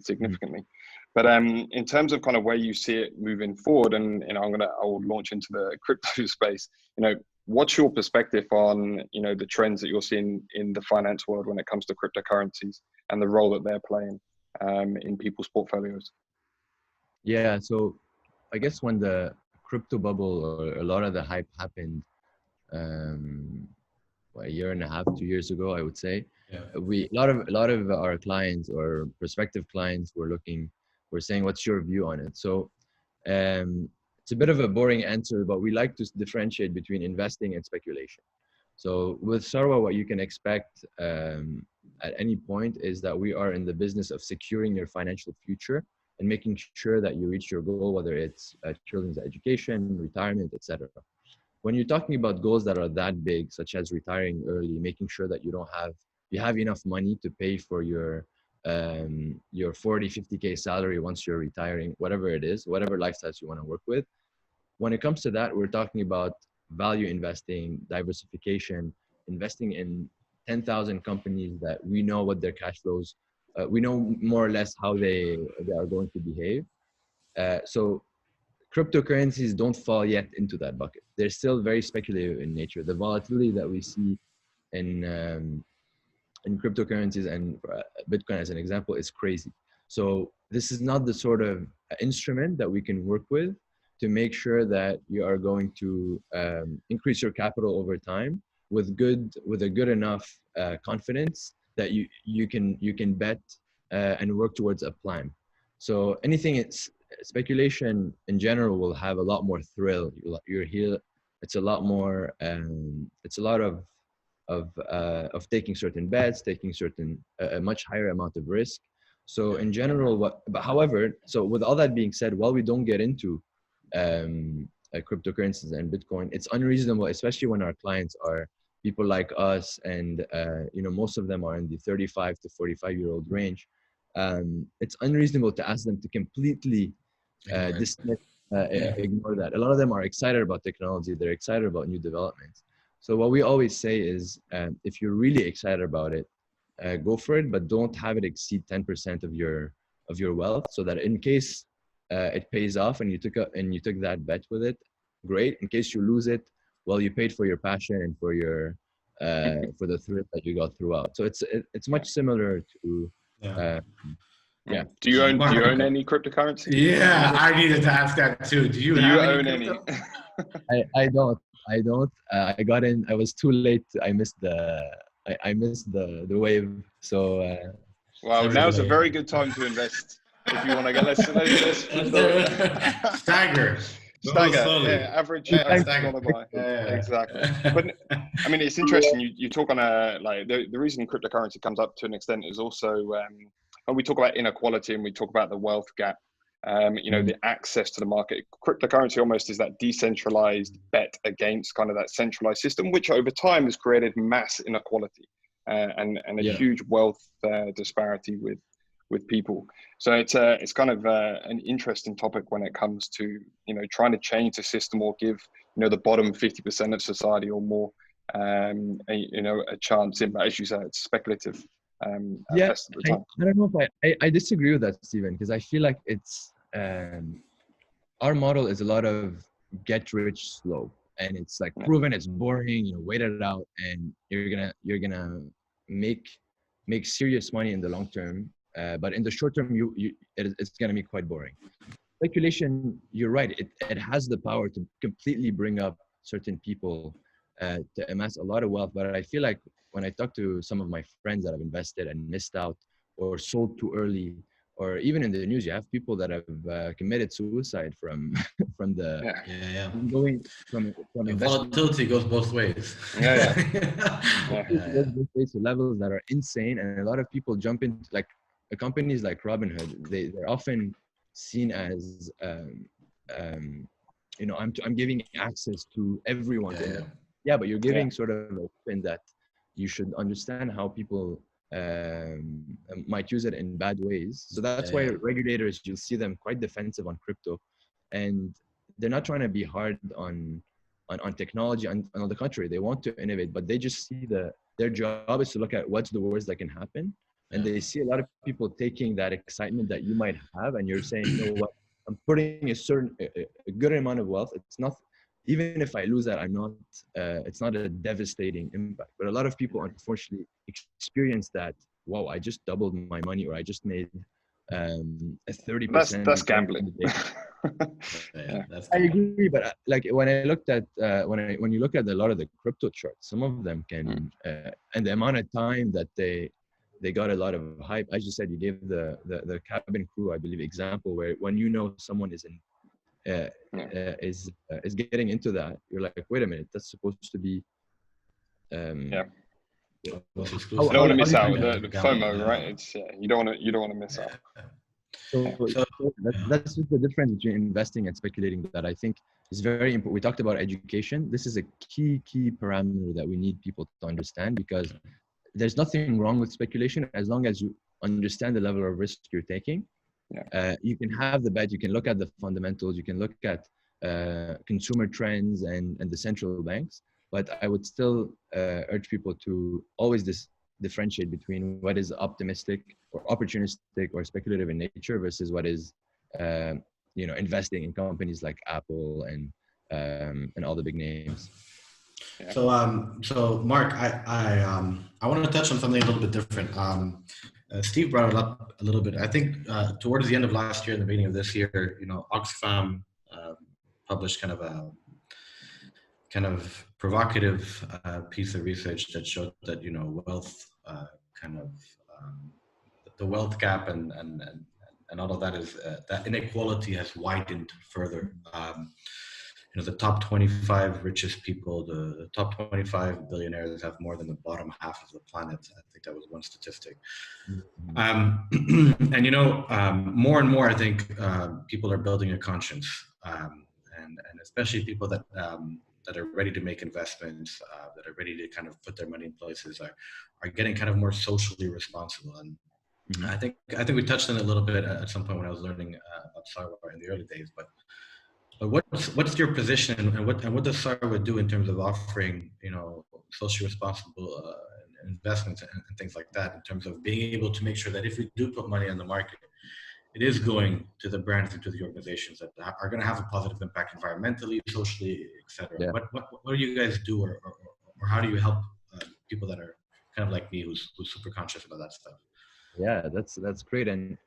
significantly. But in terms of kind of where you see it moving forward, and I'll launch into the crypto space, you know, what's your perspective on, you know, the trends that you're seeing in the finance world when it comes to cryptocurrencies and the role that they're playing in people's portfolios? Yeah, so I guess when the crypto bubble or a lot of the hype happened a year and a half, 2 years ago, I would say, a lot of our clients or prospective clients were saying, what's your view on it? So it's a bit of a boring answer, but we like to differentiate between investing and speculation. So with Sarwa, what you can expect at any point is that we are in the business of securing your financial future and making sure that you reach your goal, whether it's children's education, retirement, etc. When you're talking about goals that are that big, such as retiring early, making sure that you have enough money to pay for your 40, 50K salary once you're retiring, whatever it is, whatever lifestyles you want to work with. When it comes to that, we're talking about value investing, diversification, investing in 10,000 companies that we know what their cash flows, we know more or less how they are going to behave. So cryptocurrencies don't fall yet into that bucket. They're still very speculative in nature. The volatility that we see in cryptocurrencies and Bitcoin as an example is crazy. So this is not the sort of instrument that we can work with to make sure that you are going to increase your capital over time with a good enough confidence that you can bet and work towards a plan. So anything it's speculation in general will have a lot more thrill. You're here. It's a lot more. It's a lot of taking certain bets, taking a much higher amount of risk. So in general, but however, so with all that being said, while we don't get into cryptocurrencies and Bitcoin, it's unreasonable, especially when our clients are people like us, and most of them are in the 35 to 45-year-old range. It's unreasonable to ask them to completely dismiss, ignore that. A lot of them are excited about technology. They're excited about new developments. So what we always say is, if you're really excited about it, go for it, but don't have it exceed 10% of your wealth, so that in case it pays off and you took that bet with it, great. In case you lose it, well, you paid for your passion and for your for the thrill that you got throughout. So it's much similar to yeah. Do you own any cryptocurrency? Yeah, I needed to ask that too. Do you own any? I don't. I got in. I was too late. I missed the wave. So. Well, now's a very good time to invest. If you want to get let's stagger. Yeah, average dollar buy. Exactly. But I mean, it's interesting. You talk on like the reason cryptocurrency comes up to an extent is also when we talk about inequality and we talk about the wealth gap. The access to the market. Cryptocurrency almost is that decentralized bet against kind of that centralized system, which over time has created mass inequality and a huge wealth disparity with people. So it's kind of an interesting topic when it comes to trying to change the system or give the bottom 50% of society or more a chance in. But as you say, it's speculative. I don't know if I disagree with that, Stephen, because I feel like it's our model is a lot of get rich slow, and it's like proven, it's boring, wait it out, and you're gonna make serious money in the long term, but in the short term it's gonna be quite boring. Speculation, you're right, it has the power to completely bring up certain people to amass a lot of wealth, but I feel like when I talk to some of my friends that have invested and missed out or sold too early, or even in the news, you have people that have committed suicide from going from volatility goes both ways. To levels that are insane, and a lot of people jump into like companies like Robinhood. They're often seen as I'm giving access to everyone. But you're giving sort of a spin that you should understand how people might use it in bad ways. So that's why regulators, you'll see them quite defensive on crypto, and they're not trying to be hard on technology. On the contrary, they want to innovate, but they just see their job is to look at what's the worst that can happen. And they see a lot of people taking that excitement that you might have, and you're saying, you know what, I'm putting a good amount of wealth. It's not, even if I lose that, I'm not, it's not a devastating impact. But a lot of people unfortunately experience that, wow, I just doubled my money, or I just made a 30%. That's gambling. I agree, but like when I looked at, when you look at a lot of the crypto charts, some of them can, and the amount of time that they got a lot of hype. As you said, you gave the cabin crew, I believe, example where when someone is in is getting into that, you're like, wait a minute, that's supposed to be Yeah. Most You exclusive. don't want to how miss do you out. do that? The FOMO, right? It's you don't want to miss out. So that's just the difference between investing and speculating that I think is very important. We talked about education. This is a key parameter that we need people to understand, because there's nothing wrong with speculation as long as you understand the level of risk you're taking. Yeah. You can have the bet, you can look at the fundamentals, you can look at consumer trends and the central banks, but I would still urge people to always differentiate between what is optimistic or opportunistic or speculative in nature versus what is investing in companies like Apple and all the big names. Yeah. So Mark, I want to touch on something a little bit different. Steve brought it up a little bit. I think towards the end of last year and the beginning of this year, Oxfam published kind of provocative piece of research that showed that wealth the wealth gap and all of that is that inequality has widened further. The top 25 richest people, the top 25 billionaires have more than the bottom half of the planet. I think that was one statistic. More and more, I think people are building a conscience, and especially people that are ready to make investments, that are ready to kind of put their money in places, are getting kind of more socially responsible. And I think we touched on it a little bit at some point when I was learning about Sarwa in the early days, but what's your position, and what does Sarwa do in terms of offering socially responsible investments and things like that, in terms of being able to make sure that if we do put money on the market, it is going to the brands and to the organizations that are going to have a positive impact environmentally, socially, etc. Yeah. What do you guys do, or how do you help people that are kind of like me, who's super conscious about that stuff? Yeah, that's great. And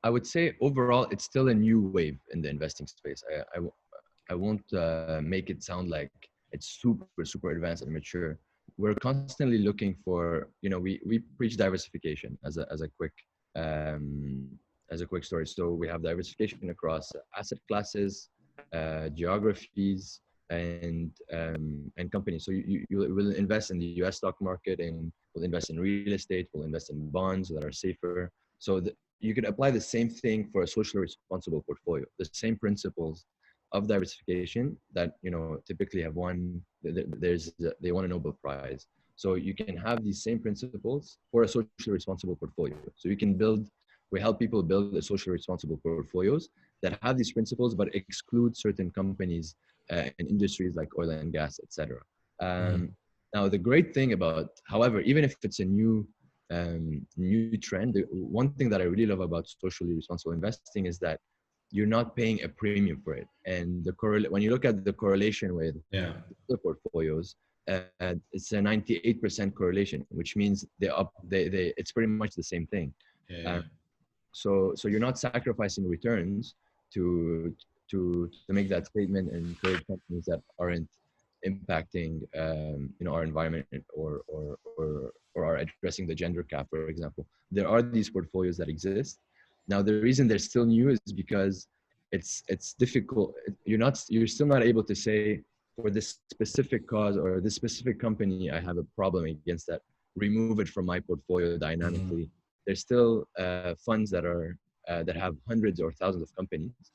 I would say overall, it's still a new wave in the investing space. I won't make it sound like it's super advanced and mature. We're constantly looking for, we preach diversification as a quick story. So we have diversification across asset classes, geographies, and companies. So you will invest in the US stock market, and we'll invest in real estate, we'll invest in bonds that are safer. So you could apply the same thing for a socially responsible portfolio. The same principles of diversification that typically have won. They won a Nobel Prize. So you can have these same principles for a socially responsible portfolio. So we help people build the socially responsible portfolios that have these principles, but exclude certain companies and industries like oil and gas, etc. Now, the great thing about, however, even if it's a new trend, the one thing that I really love about socially responsible investing is that you're not paying a premium for it. And when you look at the correlation with the portfolios, it's a 98% correlation, which means it's pretty much the same thing. So you're not sacrificing returns to make that statement and create companies that aren't impacting our environment or are addressing the gender gap, for example. There are these portfolios that exist. Now, the reason they're still new is because it's difficult. You're still not able to say, for this specific cause or this specific company, I have a problem against that, remove it from my portfolio dynamically. There's still funds that have hundreds or thousands of companies,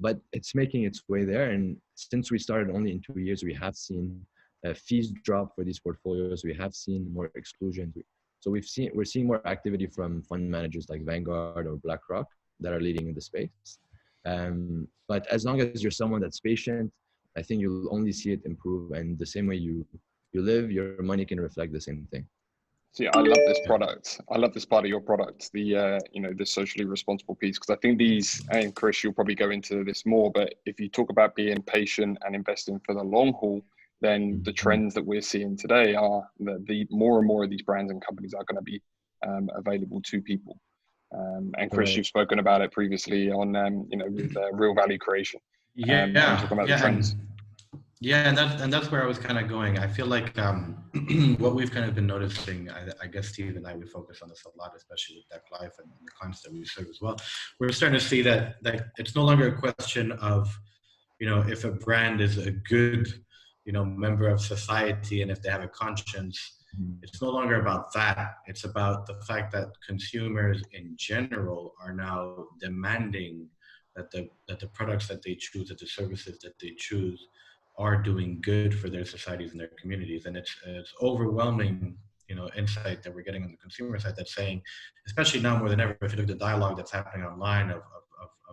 but it's making its way there. And since we started only in 2 years, we have seen fees drop for these portfolios. We have seen more exclusions. So we're seeing more activity from fund managers like Vanguard or BlackRock that are leading in the space. But as long as you're someone that's patient, I think you'll only see it improve. And the same way you live, your money can reflect the same thing. See, I love this product. I love this part of your product, the socially responsible piece, because I think and Chris, you'll probably go into this more, but if you talk about being patient and investing for the long haul, then the trends that we're seeing today are that the more and more of these brands and companies are going to be available to people. And Chris, you've spoken about it previously on with real value creation. And talking about the trends. Yeah, and that's where I was kind of going. I feel like what we've kind of been noticing, I guess Steve and I would focus on this a lot, especially with DUCKLIFE and the clients that we serve as well. We're starting to see that it's no longer a question of, if a brand is a good, member of society and if they have a conscience. It's no longer about that. It's about the fact that consumers in general are now demanding that the products that they choose, that the services that they choose are doing good for their societies and their communities. And it's overwhelming, insight that we're getting on the consumer side that's saying, especially now more than ever, if you look at the dialogue that's happening online of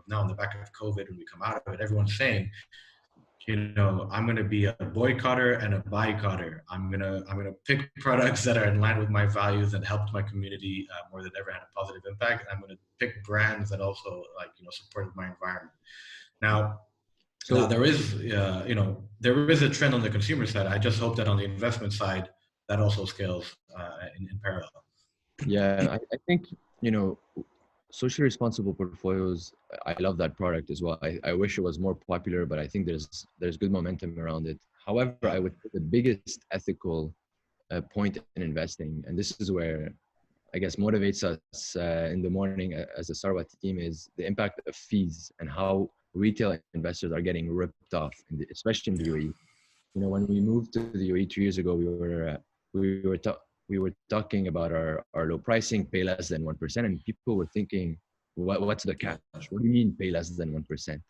now on the back of COVID, when we come out of it, everyone's saying, I'm going to be a boycotter and a boycotter. I'm going to pick products that are in line with my values and helped my community more than ever, had a positive impact. And I'm going to pick brands that also supported my environment. Now there is, there is a trend on the consumer side. I just hope that on the investment side, that also scales in parallel. Yeah, I think, socially responsible portfolios, I love that product as well. I wish it was more popular, but I think there's good momentum around it. However, I would say the biggest ethical point in investing, and this is where I guess motivates us in the morning as a Sarwa team, is the impact of fees and how retail investors are getting ripped off, especially in the UAE. When we moved to the UAE 2 years ago, we were talking about our low pricing, pay less than 1%, and people were thinking, what's the catch? What do you mean pay less than 1%?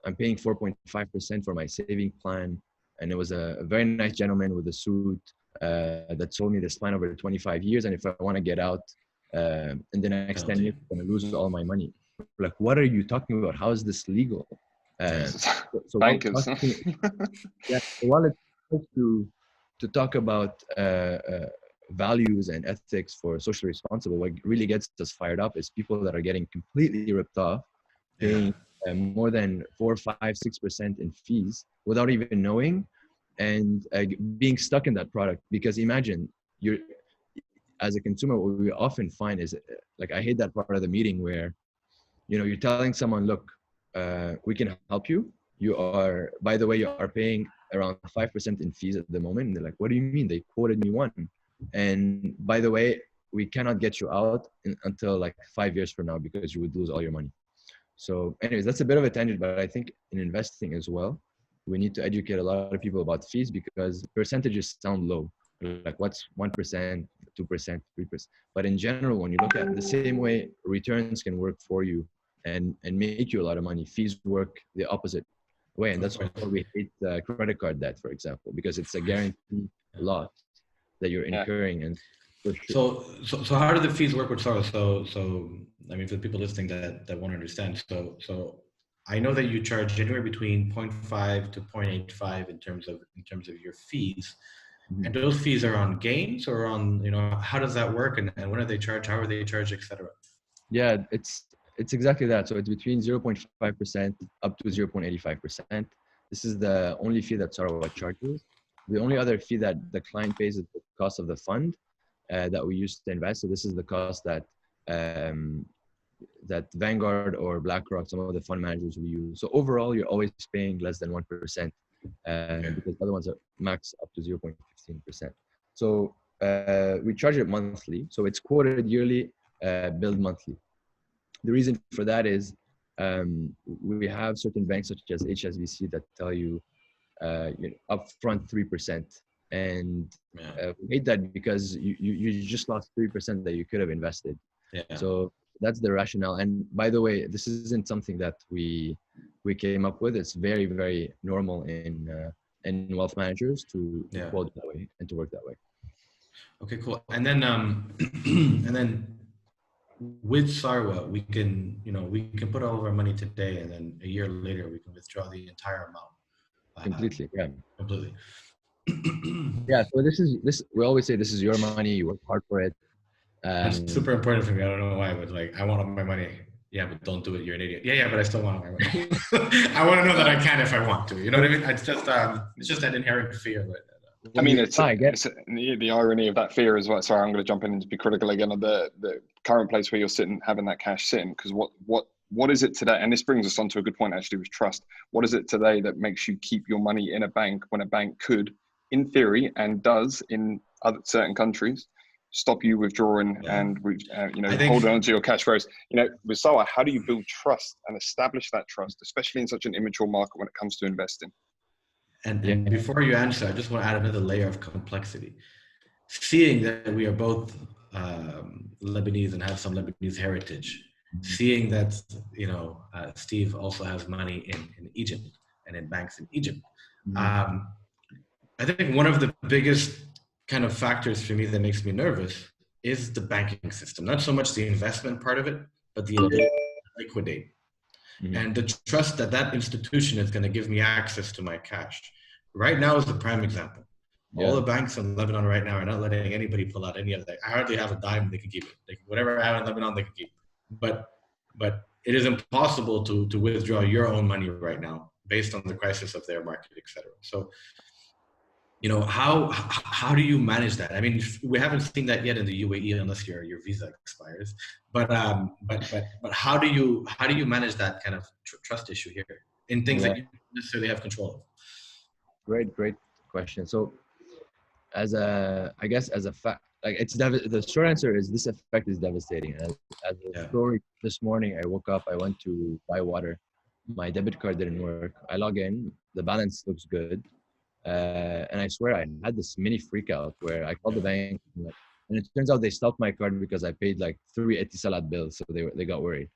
I'm paying 4.5% for my saving plan, and it was a very nice gentleman with a suit that sold me this plan over 25 years, and if I want to get out in the next 10 years, I'm going to lose all my money. Like, what are you talking about? How is this legal? So bankers. While it's supposed to talk about values and ethics for socially responsible, what really gets us fired up is people that are getting completely ripped off, paying more than 4, 5, 6% in fees without even knowing, and being stuck in that product. Because imagine, you're, as a consumer, what we often find is, like, I hate that part of the meeting where, you're telling someone, look, we can help you. You are, by the way, you are paying around 5% in fees at the moment. And they're like, what do you mean? They quoted me 1. And by the way, we cannot get you out until like 5 years from now because you would lose all your money. So anyways, that's a bit of a tangent, but I think in investing as well, we need to educate a lot of people about fees, because percentages sound low. Like, what's 1%, 2%, 3%? But in general, when you look at the same way returns can work for you and make you a lot of money, fees work the opposite way. And that's why we hate credit card debt, for example, because it's a guaranteed loss that you're incurring. And so how do the fees work with Sarwa? So I mean, for the people listening that want to understand, so I know that you charge anywhere between 0.5 to 0.85 in terms of your fees. Mm-hmm. And those fees are on gains or on, how does that work, and when are they charged, how are they charged, etc.? Yeah, it's exactly that. So it's between 0.5% up to 0.85%. This is the only fee that Sarwa charges. The only other fee that the client pays is the cost of the fund that we use to invest. So this is the cost that that Vanguard or BlackRock, some of the fund managers we use. So overall, you're always paying less than 1%, because other ones are max up to 0.15%. So we charge it monthly. So it's quoted yearly, billed monthly. The reason for that is we have certain banks such as HSBC that tell you, upfront 3%, and we hate that because you just lost 3% that you could have invested. Yeah. So that's the rationale. And by the way, this isn't something that we came up with. It's very, very normal in wealth managers to quote that way and to work that way. Okay, cool. And then with Sarwa, we can put all of our money today, and then a year later we can withdraw the entire amount. Completely, yeah. Completely. Yeah. So this. We always say this is your money. You work hard for it. It's super important for me. I don't know why, but like, I want all my money. Yeah, but don't do it. You're an idiot. Yeah, but I still want all my money. I want to know that I can if I want to. You know what I mean? It's just that inherent fear. But, I mean, it's the irony of that fear as well. Sorry, I'm going to jump in and be critical again of the current place where you're sitting, having that cash sitting, because what what is it today? And this brings us on to a good point actually with trust. What is it today that makes you keep your money in a bank when a bank could, in theory, and does in other certain countries, stop you withdrawing and holding on to your cash flows? With Sarwa, how do you build trust and establish that trust, especially in such an immature market when it comes to investing? And before you answer, I just want to add another layer of complexity. Seeing that we are both Lebanese and have some Lebanese heritage, seeing that Steve also has money in Egypt and in banks in Egypt, I think one of the biggest kind of factors for me that makes me nervous is the banking system. Not so much the investment part of it, but the ability to liquidate. And the trust that that institution is going to give me access to my cash. Right now is the prime example. All the banks in Lebanon right now are not letting anybody pull out any of that. I hardly have a dime, they can keep it. Whatever I have in Lebanon, they can keep. But it is impossible to withdraw your own money right now based on the crisis of their market, etc. So, how do you manage that? I mean, we haven't seen that yet in the UAE unless your visa expires. But how do you manage that kind of trust issue here in things that you don't necessarily have control of? Great question. So, as a fact, like the short answer is this effect is devastating. As a story, this morning I woke up, I went to buy water, my debit card didn't work. I log in, the balance looks good. And I swear I had this mini freak out where I called the bank and it turns out they stopped my card because I paid like 3 Etisalat bills. So they got worried.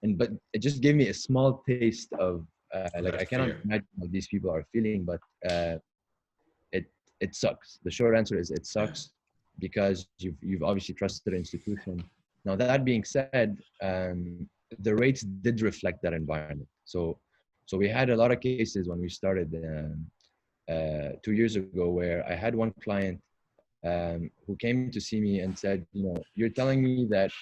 But it just gave me a small taste of I cannot imagine what these people are feeling, but it sucks. The short answer is it sucks because you've obviously trusted the institution. Now that being said, the rates did reflect that environment. So we had a lot of cases when we started 2 years ago where I had one client who came to see me and said, you're telling me that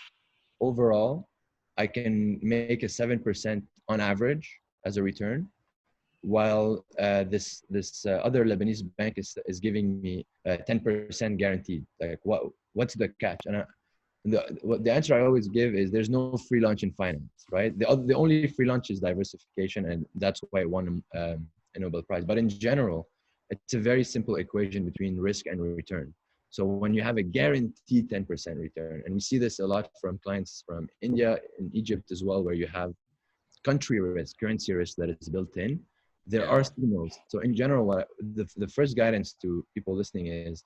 overall I can make a 7% on average as a return, while this other Lebanese bank is giving me 10% guaranteed. Like what's the catch? And the answer I always give is there's no free lunch in finance, right? The only free lunch is diversification, and that's why it won a Nobel Prize. But in general, it's a very simple equation between risk and return. So when you have a guaranteed 10% return, and we see this a lot from clients from India and Egypt as well, where you have country risk, currency risk that is built in, there are signals. So in general, the first guidance to people listening is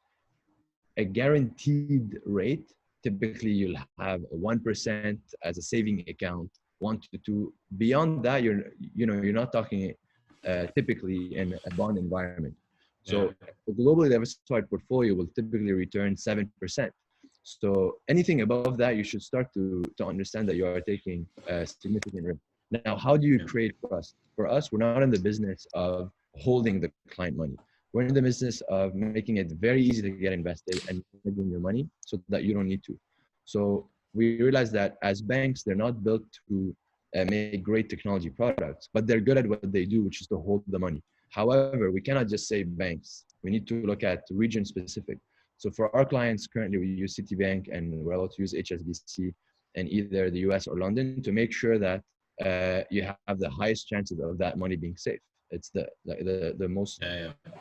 a guaranteed rate. Typically, you'll have 1% as a saving account, 1 to 2. Beyond that, you're not talking typically in a bond environment. So a globally diversified portfolio will typically return 7%. So anything above that, you should start to understand that you are taking significant risk. Now, how do you create trust? For us, we're not in the business of holding the client money. We're in the business of making it very easy to get invested and managing your money so that you don't need to. So we realize that as banks, they're not built to make great technology products, but they're good at what they do, which is to hold the money. However, we cannot just say banks. We need to look at region specific. So for our clients, currently we use Citibank and we're allowed to use HSBC in either the US or London to make sure that you have the highest chances of that money being safe. It's the most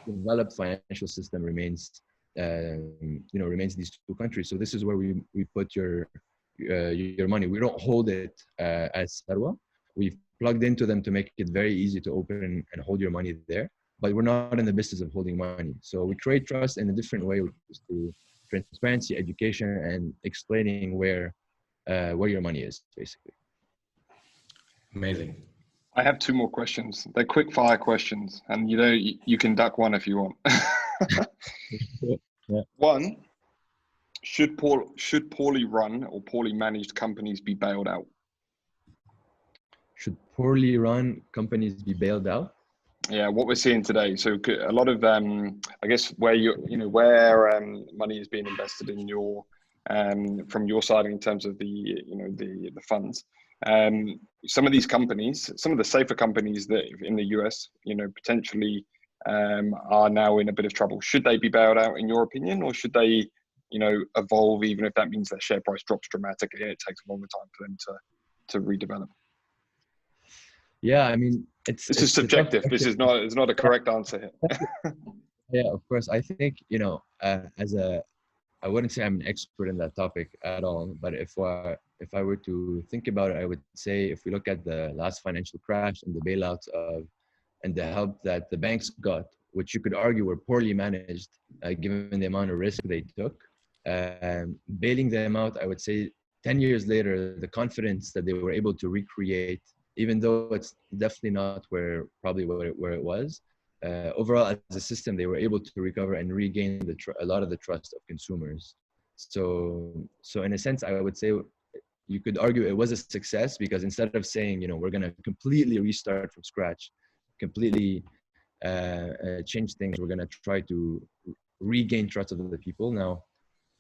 developed financial system remains these two countries. So this is where we put your money. We don't hold it as Sarwa. We've plugged into them to make it very easy to open and hold your money there. But we're not in the business of holding money. So we create trust in a different way, which is through transparency, education, and explaining where your money is, basically. Amazing. I have 2 more questions. They're quick fire questions, and you can duck one if you want. One, should poorly run or poorly managed companies be bailed out? Should poorly run companies be bailed out? Yeah, what we're seeing today. So a lot of, I guess, where money is being invested in your, from your side in terms of the funds. Some of these companies, some of the safer companies that in the US, potentially are now in a bit of trouble. Should they be bailed out in your opinion, or should they, evolve, even if that means their share price drops dramatically and it takes a longer time for them to redevelop? Yeah, I mean, This is it's a tough subjective. This question. is not. It's not a correct answer here. Yeah, of course. I think, I wouldn't say I'm an expert in that topic at all, but if I were to think about it, I would say if we look at the last financial crash and the bailouts and the help that the banks got, which you could argue were poorly managed, given the amount of risk they took, bailing them out, I would say 10 years later, the confidence that they were able to recreate, even though it's definitely not where it was, overall as a system, they were able to recover and regain a lot of the trust of consumers. So in a sense, I would say you could argue it was a success, because instead of saying, we're going to completely restart from scratch, completely change things, we're going to try to regain trust of the people. Now,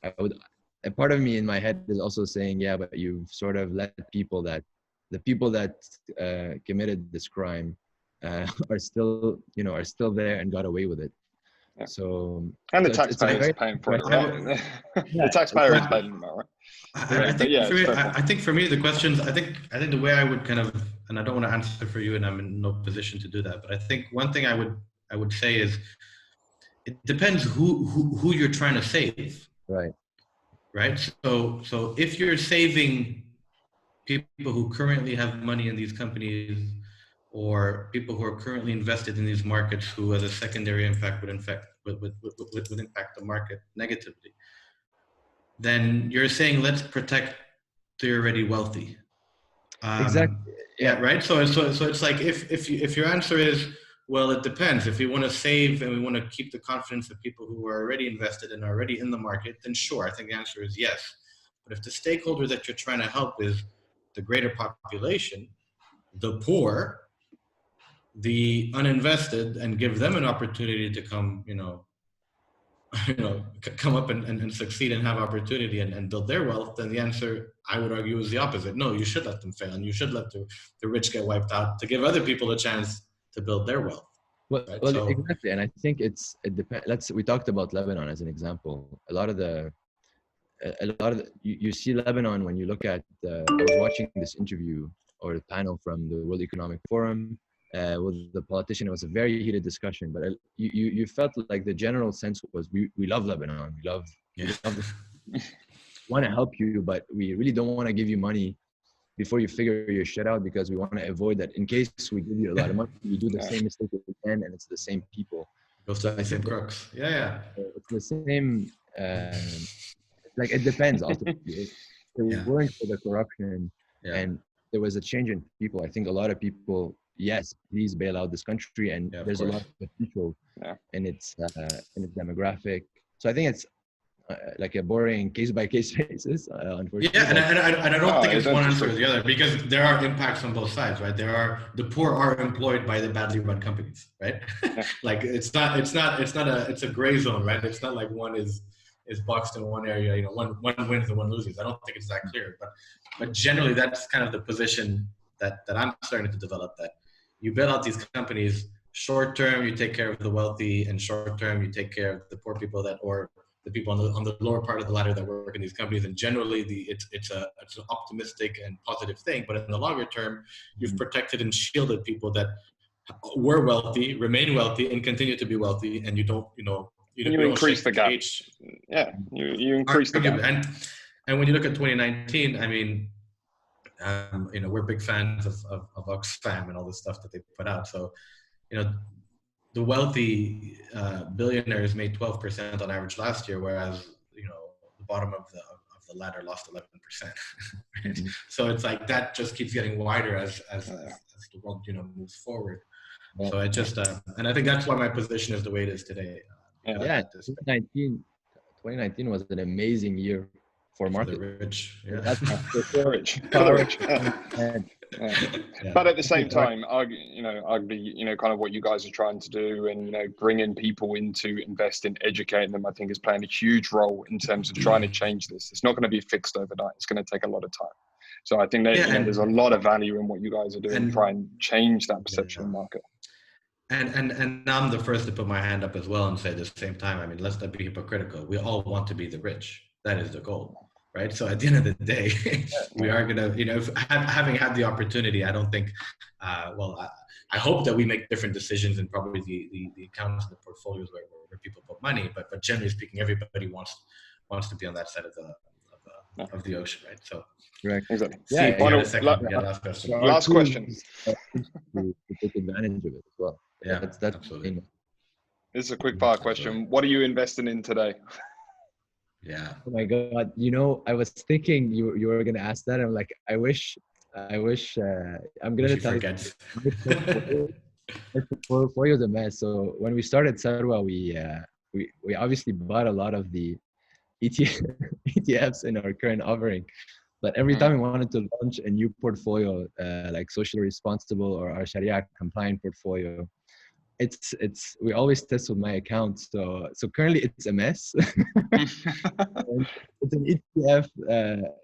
a part of me in my head is also saying, yeah, but you've sort of let the people that committed this crime are still there and got away with it. Yeah. So And the so taxpayer is paying for it, right? The taxpayer is paying them, right? I think for me the questions, I think the way I would kind of, and I don't want to answer for you, and I'm in no position to do that, but I think one thing I would say is it depends who you're trying to save. Right. So if you're saving people who currently have money in these companies, or people who are currently invested in these markets, who as a secondary impact would impact the market negatively, then you're saying let's protect the already wealthy. Exactly. Yeah. Right. So it's like if your answer is, well, it depends. If we want to save and we want to keep the confidence of people who are already invested and are already in the market, then sure, I think the answer is yes. But if the stakeholder that you're trying to help is the greater population, the poor, the uninvested, and give them an opportunity to come, come up and succeed and have opportunity and build their wealth, then the answer, I would argue, is the opposite. No, you should let them fail, and you should let the rich get wiped out to give other people a chance to build their wealth. Well, right? well, exactly. And I think it depends. We talked about Lebanon as an example. A lot of you see Lebanon when you look at, I was watching this interview or the panel from the World Economic Forum with the politician. It was a very heated discussion, but you felt like the general sense was we love Lebanon. We love want to help you, but we really don't want to give you money before you figure your shit out, because we want to avoid that in case we give you a lot of money, you do the same mistake again, and it's the same people. Goes to the same crooks. Yeah. It's the same. Like it depends. Ultimately, they weren't for the corruption, and there was a change in people. I think a lot of people, yes, please bail out this country, and there's a lot of potential in its demographic. So I think it's like a boring case-by-case basis, unfortunately. Yeah, and I don't think it's one answer or the other, because there are impacts on both sides, right? The poor are employed by the badly run companies, right? Like it's a gray zone, right? It's not like one is boxed in one area, one wins and one loses. I don't think it's that clear, but generally that's kind of the position that I'm starting to develop, that you bail out these companies, short term you take care of the wealthy, and short term you take care of the poor people or the people on the lower part of the ladder that work in these companies. And generally it's an optimistic and positive thing, but in the longer term, you've protected and shielded people that were wealthy, remain wealthy, and continue to be wealthy, and you don't, you increase the gap. Yeah, you increase the gap. And when you look at 2019, I mean, we're big fans of Oxfam and all the stuff that they put out. So, the wealthy billionaires made 12% on average last year, whereas the bottom of the ladder lost 11%. Right? So it's like that just keeps getting wider as the world moves forward. So it just and I think that's why my position is the way it is today. 2019 was an amazing year for market. The rich. Yeah. That's for the rich. But at the same time, arguably, kind of what you guys are trying to do, and bringing people in to invest in educating them, I think is playing a huge role in terms of trying to change this. It's not going to be fixed overnight. It's going to take a lot of time. So I think that there's a lot of value in what you guys are doing to try and change that perception of the market. And I'm the first to put my hand up as well and say at the same time, I mean, let's not be hypocritical. We all want to be the rich. That is the goal. right? So at the end of the day, we are gonna, if, having had the opportunity, I don't think, I hope that we make different decisions in probably the accounts and the portfolios where people put money, but generally speaking, everybody wants to be on that side of the ocean, right? So, Correct. Exactly. Steve, you had a second, last question. Last question. To take advantage of it as well. Yeah, that's absolutely. This is a quick fire question. What are you investing in today? Yeah. Oh my God! I was thinking you were gonna ask that. I'm like, I wish. I'm gonna tell you. My portfolio is a mess. So when we started Sarwa, we obviously bought a lot of the ETFs in our current offering. But every time we wanted to launch a new portfolio, like socially responsible or our Sharia compliant portfolio, we always test with my account. So currently it's a mess. It's an ETF.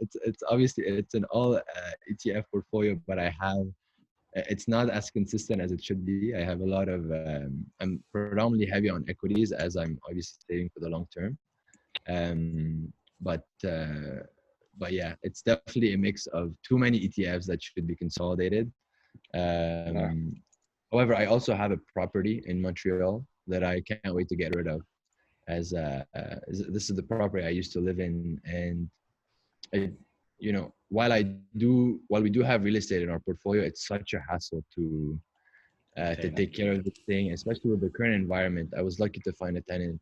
It's obviously it's an all ETF portfolio, but it's not as consistent as it should be. I have a lot of I'm predominantly heavy on equities as I'm obviously saving for the long term. But yeah, it's definitely a mix of too many ETFs that should be consolidated. However, I also have a property in Montreal that I can't wait to get rid of. As this is the property I used to live in, and while we do have real estate in our portfolio, it's such a hassle to take care of this thing, especially with the current environment. I was lucky to find a tenant,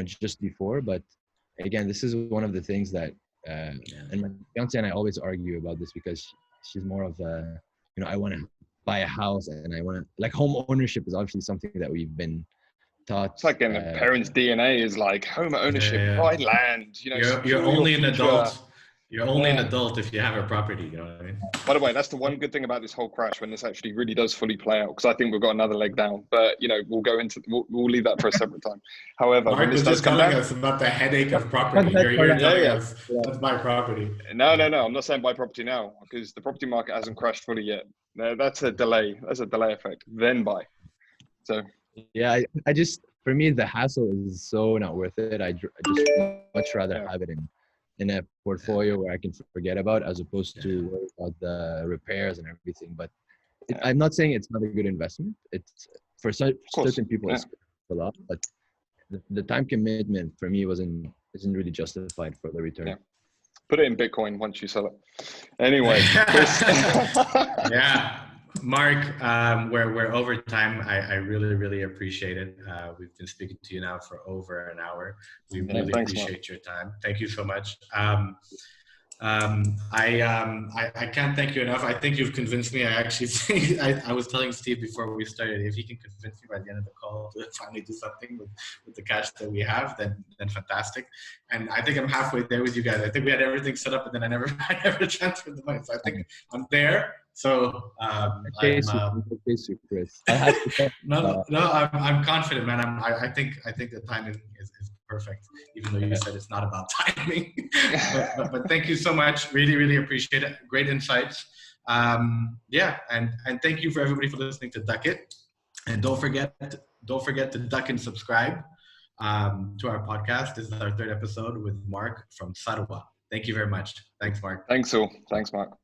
just before, but again, this is one of the things that, and my fiance and I always argue about this because she's more of a, I want to buy a house and I want to, like, home ownership is obviously something that we've been taught. It's like in the parents' DNA is like home ownership, buy land, you're only an adult. You're only an adult if you have a property, you know what I mean? By the way, that's the one good thing about this whole crash when this actually really does fully play out, because I think we've got another leg down. But we'll leave that for a separate time. However, Mark when this was does just come telling down, us about the headache of property. You're telling us that's my property. No, I'm not saying buy property now because the property market hasn't crashed fully yet. No, that's a delay. That's a delay effect. Then buy. So yeah, I just, for me, the hassle is so not worth it. I just much rather have it in a portfolio where I can forget about, as opposed to worry about the repairs and everything. But I'm not saying it's not a good investment. It's for certain people it's a lot, but the time commitment for me isn't really justified for the return. Yeah. Put it in Bitcoin once you sell it. Anyway, Chris. Yeah. Mark, we're over time. I really, really appreciate it. We've been speaking to you now for over an hour. We really appreciate your time. Thank you so much. I can't thank you enough. I think you've convinced me. I actually think I was telling Steve before we started, if he can convince me by the end of the call to finally do something with the cash that we have, then fantastic. And I think I'm halfway there with you guys. I think we had everything set up, and then I never transferred the money. So I think I'm there. So Chris. I'm confident, man. I think the timing is perfect, even though you said it's not about timing. but thank you so much. Really, really appreciate it. Great insights. And thank you for everybody for listening to Duck It. And don't forget to duck and subscribe to our podcast. This is our third episode with Mark from Sarwa. Thank you very much. Thanks, Mark. Thanks, all. Thanks, Mark.